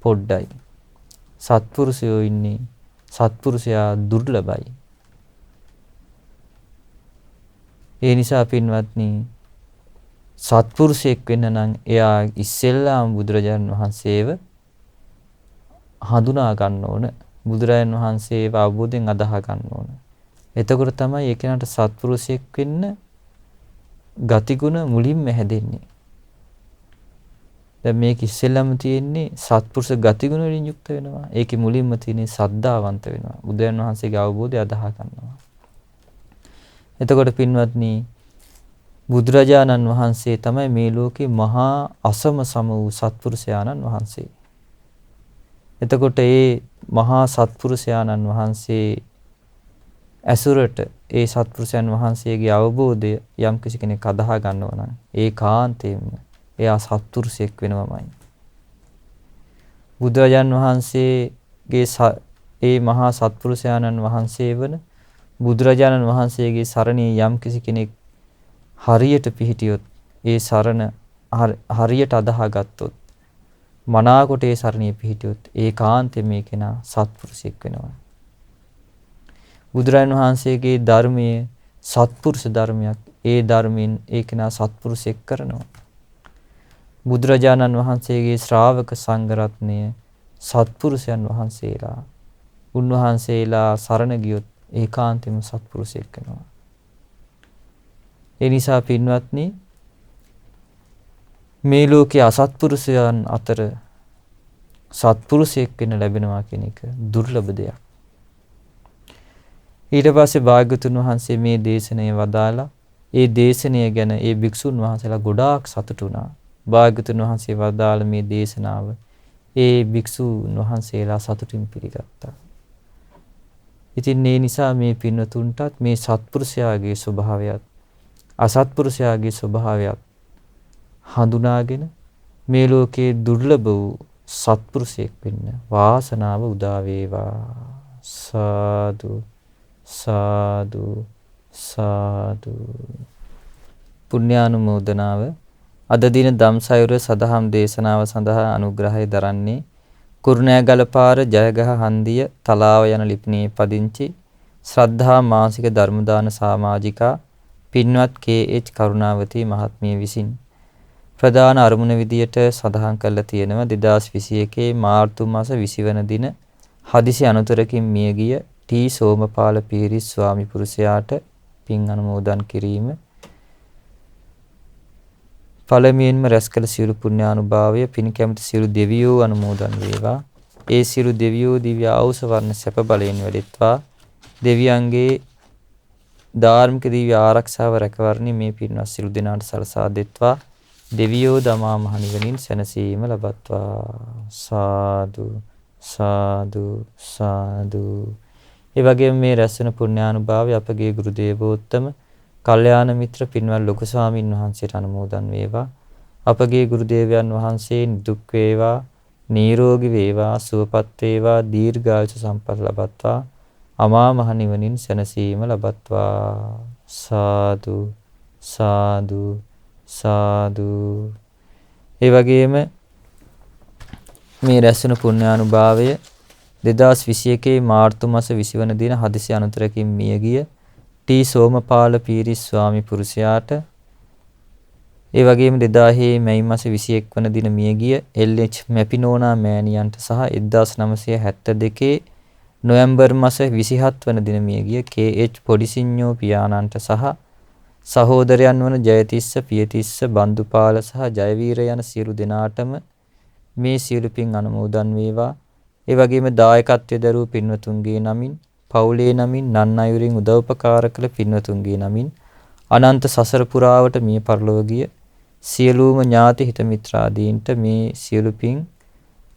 පොඩ්ඩයි. සත්පුරුෂයෝ ඉන්නේ, සත්පුරුෂයා දුර්ලභයි. ඒ නිසා පින්වත්නි, සත්පුරුෂයෙක් වෙන්න නම් එයා ඉස්සෙල්ලාම බුදුරජාණන් වහන්සේව හඳුනා ගන්න ඕන. බුදුරජාණන් වහන්සේව අවබෝධයෙන් අදහා ගන්න ඕන. එතකොට තමයි ඒ කෙනාට සත්පුරුෂයෙක් වෙන්න ගතිගුණ මුලින්ම හැදෙන්නේ. දැන් මේක ඉස්සෙල්ලාම තියෙන්නේ සත්පුරුෂ ගතිගුණ වලින් යුක්ත වෙනවා. ඒකේ මුලින්ම තියෙන්නේ සද්ධාවන්ත වෙනවා. බුදුරජාණන් වහන්සේගේ අවබෝධය අදහා ගන්නවා. එතකොට පින්වත්නි, බුදුරජාණන් වහන්සේ තමයි මේ ලෝකේ මහා අසම සම වූ සත්පුරුෂයාණන් වහන්සේ. එතකොට ඒ මහා සත්පුරුෂයාණන් වහන්සේ ඇසුරට ඒ සත්පුරුෂයන් වහන්සේගේ අවබෝධය යම් කිසි කෙනෙක් අදහා ගන්නවා නම් ඒකාන්තයෙන්ම එයා සත්පුරුෂයෙක් වෙනවමයි. බුදුරජාණන් වහන්සේගේ ඒ මහා සත්පුරුෂයාණන් වහන්සේ වන බුදුරජාණන් වහන්සේගේ සරණේ යම් කිසි කෙනෙක් හරියට පිහිටියොත්, ඒ සරණ හරියට අදහා ගත්තොත්, මනාකොට ඒ සරණේ පිහිටියොත් ඒකාන්තයෙන් මේ කෙනා සත්පුරුෂයෙක් වෙනවා. බුදුරජාණන් වහන්සේගේ ධර්මයේ සත්පුරුෂ ධර්මයක්. ඒ ධර්මයෙන් ඒ කෙනා සත්පුරුෂයෙක් කරනවා. බුදුරජාණන් වහන්සේගේ ශ්‍රාවක සංඝ රත්නය සත්පුරුෂයන් වහන්සේලා. උන්වහන්සේලා සරණ ගියොත් ඒකාන්තයෙන්ම සත්පුරුෂයෙක් වෙනවා. ඒ නිසා පින්වත්නි, මේ ලෝකයේ අසත්පුරුෂයන් අතර සත්පුරුෂයෙක් වෙන්න ලැබෙනවා කියන එක දුර්ලභ දෙයක්. ඊට පස්සේ භාග්‍යවතුන් වහන්සේ මේ දේශනය වදාලා, ඒ දේශනය ගැන ඒ භික්ෂුන් වහන්සේලා ගොඩාක් සතුටු වුණා. භාග්‍යවතුන් වහන්සේ වදාළ මේ දේශනාව ඒ භික්ෂුන් වහන්සේලා සතුටින් පිළිගත්තා. ඉතින් ඒ නිසා මේ පින්වතුන්ටත් මේ සත්පුරුෂයාගේ ස්වභාවයත් අසත්පුරුෂයාගේ ස්වභාවයත් හඳුනාගෙන මේ ලෝකයේ දුර්ලභ වූ සත්පුරුෂයෙක් වෙන්න වාසනාව උදා වේවා. සාදු සාදු සාදු. පුණ්‍යානුමෝදනාව. අද දින ධම්සයුර සදහම් දේශනාව සඳහා අනුග්‍රහය දරන්නේ කුරුණෑගල පාර ජයගහ හන්දිය තලාව යන ලිපිණියේ පදිංචි ශ්‍රද්ධා මාසික ධර්මදාන සමාජිකා පින්වත් කේ.එච්. කරුණාවතී මහත්මිය විසින් ප්‍රධාන අරමුණ විදියට සඳහන් කරලා තියෙනවා 2021 මාර්තු මාස 20 වන දින හදිසි අනතුරකින් මියගිය ටී සෝමපාල පීරිස් ස්වාමි පුරුෂයාට පින් අනුමෝදන් කිරීම. පළමුවෙන්ම රැස් කළ සියලු පුණ්‍යානුභාවය පින් කැමති සියලු දෙවියෝ අනුමෝදන් වේවා. ඒ සියලු දෙවියෝ දිව්‍ය ආයුෂ වර්ණ සැප බලයෙන් වැඩෙත්වා. දෙවියන්ගේ ධාර්මික දිව්‍ය ආරක්ෂාව රැකවරණය මේ පින්වත් සියලු දෙනාට සලසා දෙත්වා. දෙවියෝ දමා මහ නිවනින් සැනසීම ලබත්වා. සාදු සාදු සාදු. ඒ වගේම මේ රැස්වෙන පුණ්‍යානුභාවය අපගේ ගුරු දේවෝත්තම කල්යාණ මිත්‍ර පින්වත් ලොකු ස්වාමින් වහන්සේට අනුමෝදන් වේවා. අපගේ ගුරු දේවයන් වහන්සේ දුක් වේවා, නිරෝගී වේවා, සුවපත් වේවා, දීර්ඝායුෂ සම්පත් ලබත්වා. අමා මහ නිවනින් සැනසීම ලබත්වා. සාදු සාදු සාදු. ඒ වගේම මේ රැස්වෙන පුණ්‍යානුභාවය 2021 මාර්තු මාස 20 වන දින හදිසි අනතුරකින් මියගිය ටී සෝමපාල පීරිස් ස්වාමි පුරුෂයාට, ඒ වගේම 2000 මැයි මාස 21 වන දින මියගිය එල්.එච්. මැපිනෝනා මෑණියන්ට සහ 1972 නොවැම්බර් මාස 27 වන දින මියගිය කේ.එච්. පොඩිසිඤ්ඤෝ පියාණන්ට සහ සහෝදරයන් වන ජයතිස්ස, පියතිස්ස, බන්දුපාල සහ ජයවීර යන සියලු දෙනාටම මේ සියලු පින් අනුමෝදන් වේවා. ඒ වගේම දායකත්වයේ දරූ පින්වතුන්ගේ නමින්, පවුලේ නමින්, නන් අයුරින් උදව්පකාර කළ පින්වතුන්ගේ නමින් අනන්ත සසර පුරාවට මිය පරලොව ගිය සියලුම ඥාති හිත මිත්‍රාදීන්ට මේ සියලු පින්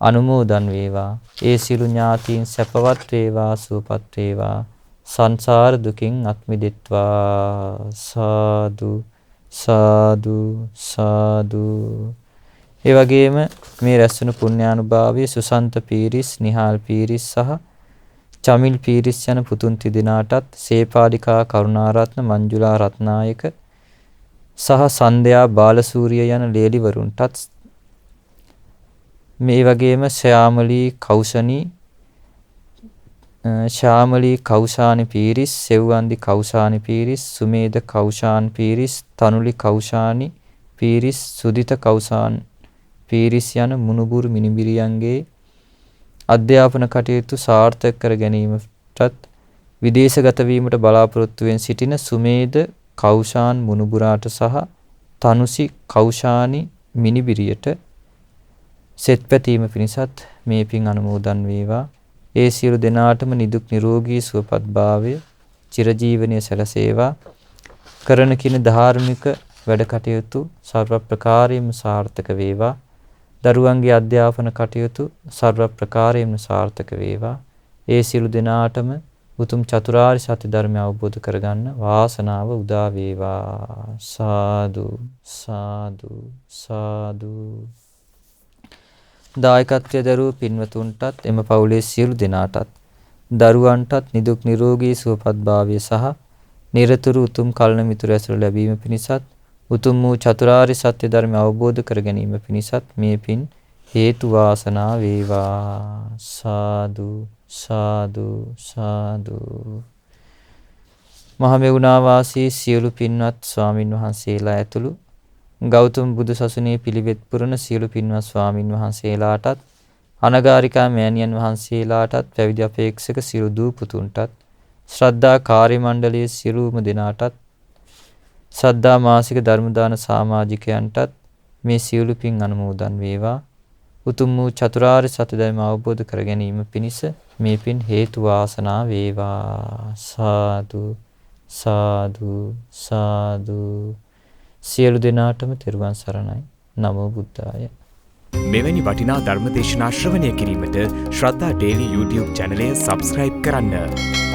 අනුමෝදන් වේවා. ඒ සියලු ඥාතීන් සැපවත් වේවා, සුවපත් වේවා, සංසාර දුකින් අත් මිදෙත්වා. සාදු සාදු සාදු. ඒ වගේම මේ රැස්වන පුණ්‍යානුභාවයේ සුසන්ත පීරිස්, නිහාල් පීරිස් සහ චමිල් පීරිස් යන පුතුන් තිදෙනාටත්, සේපාලිකා කරුණාරත්න, මංජුලා රත්නායක සහ සන්ධ්‍යා බාලසූරිය යන ලේලිවරුන්ටත්, මේ වගේම ශාමලී කෞෂානි පීරිස්, සෙව්වන්දි කෞෂානි පීරිස්, සුමේද කෞෂාන් පීරිස්, තනුලි කෞෂානි පීරිස්, සුදිත කෞෂාන් පීරිස් යන මුණුබුරු මිනිබිරියන්ගේ අධ්‍යාපන කටයුතු සාර්ථක කර ගැනීමටත් විදේශගත වීමට බලාපොරොත්තු වෙන සිටින සුමේද කෞෂාන් මුණුබුරාට සහ තනුසි කෞෂානි මිනිබිරියට සෙත් පැතීම පිණිසත් මේ පින් අනුමෝදන් වේවා. ඒ සියලු දෙනාටම නිදුක් නිරෝගී සුවපත් භාවය චිරජීවනයේ සැලසේවා. කරන කින ධාර්මික වැඩ කටයුතු සර්ව ප්‍රකාරයෙන්ම සාර්ථක වේවා. දරුවන්ගේ අධ්‍යාපන කටයුතු සර්ව ප්‍රකාරයෙන්ම සාර්ථක වේවා. ඒ සියලු දෙනාටම උතුම් චතුරාර්ය සත්‍ය ධර්මය අවබෝධ කරගන්න වාසනාව උදා වේවා. සාදු සාදු සාදු. දායකත්වයේ දරූ පින්වතුන්ටත්, එම පවුලේ සියලු දෙනාටත්, දරුවන්ටත් නිදුක් නිරෝගී සුවපත් භාවය සහ නිරතුරු උතුම් කල්න මිතුරු ඇසුර ලැබීම පිණිසත්, උතුම් වූ චතුරාර්ය සත්‍ය ධර්මය අවබෝධ කර ගැනීම පිණිසත් මේ පින් හේතු වාසනා වේවා. සාදු සාදු සාදු. මහමෙවුනා වාසී සියලු පින්වත් ස්වාමින් වහන්සේලා ඇතුළු ගෞතම බුදු සසුනේ පිළිවෙත් පුරන සියලු පින්වත් ස්වාමින් වහන්සේලාටත්, අනගාരികා මෑණියන් වහන්සේලාටත්, පැවිදි අපේක්ෂක සියලු දූ පුතුන්ටත්, ශ්‍රද්ධා කාර්ය මණ්ඩලයේ සියලුම දෙනාටත්, ශ්‍රද්ධා මාසික ධර්ම දාන සමාජිකයන්ටත් මේ සියලු පින් අනුමෝදන් වේවා. උතුම් වූ චතුරාර්ය සත්‍ය ධර්ම අවබෝධ කර ගැනීම පිණිස මේ පින් හේතු වාසනා වේවා. සාදු සාදු සාදු. සියලු දෙනාටම තෙරුවන් සරණයි. නමෝ බුද්ධාය. මෙවැනි වටිනා ධර්ම දේශනා ශ්‍රවණය කිරීමට ශ්‍රද්ධා ඩේලි YouTube චැනලය සබ්ස්ක්‍රයිබ් කරන්න.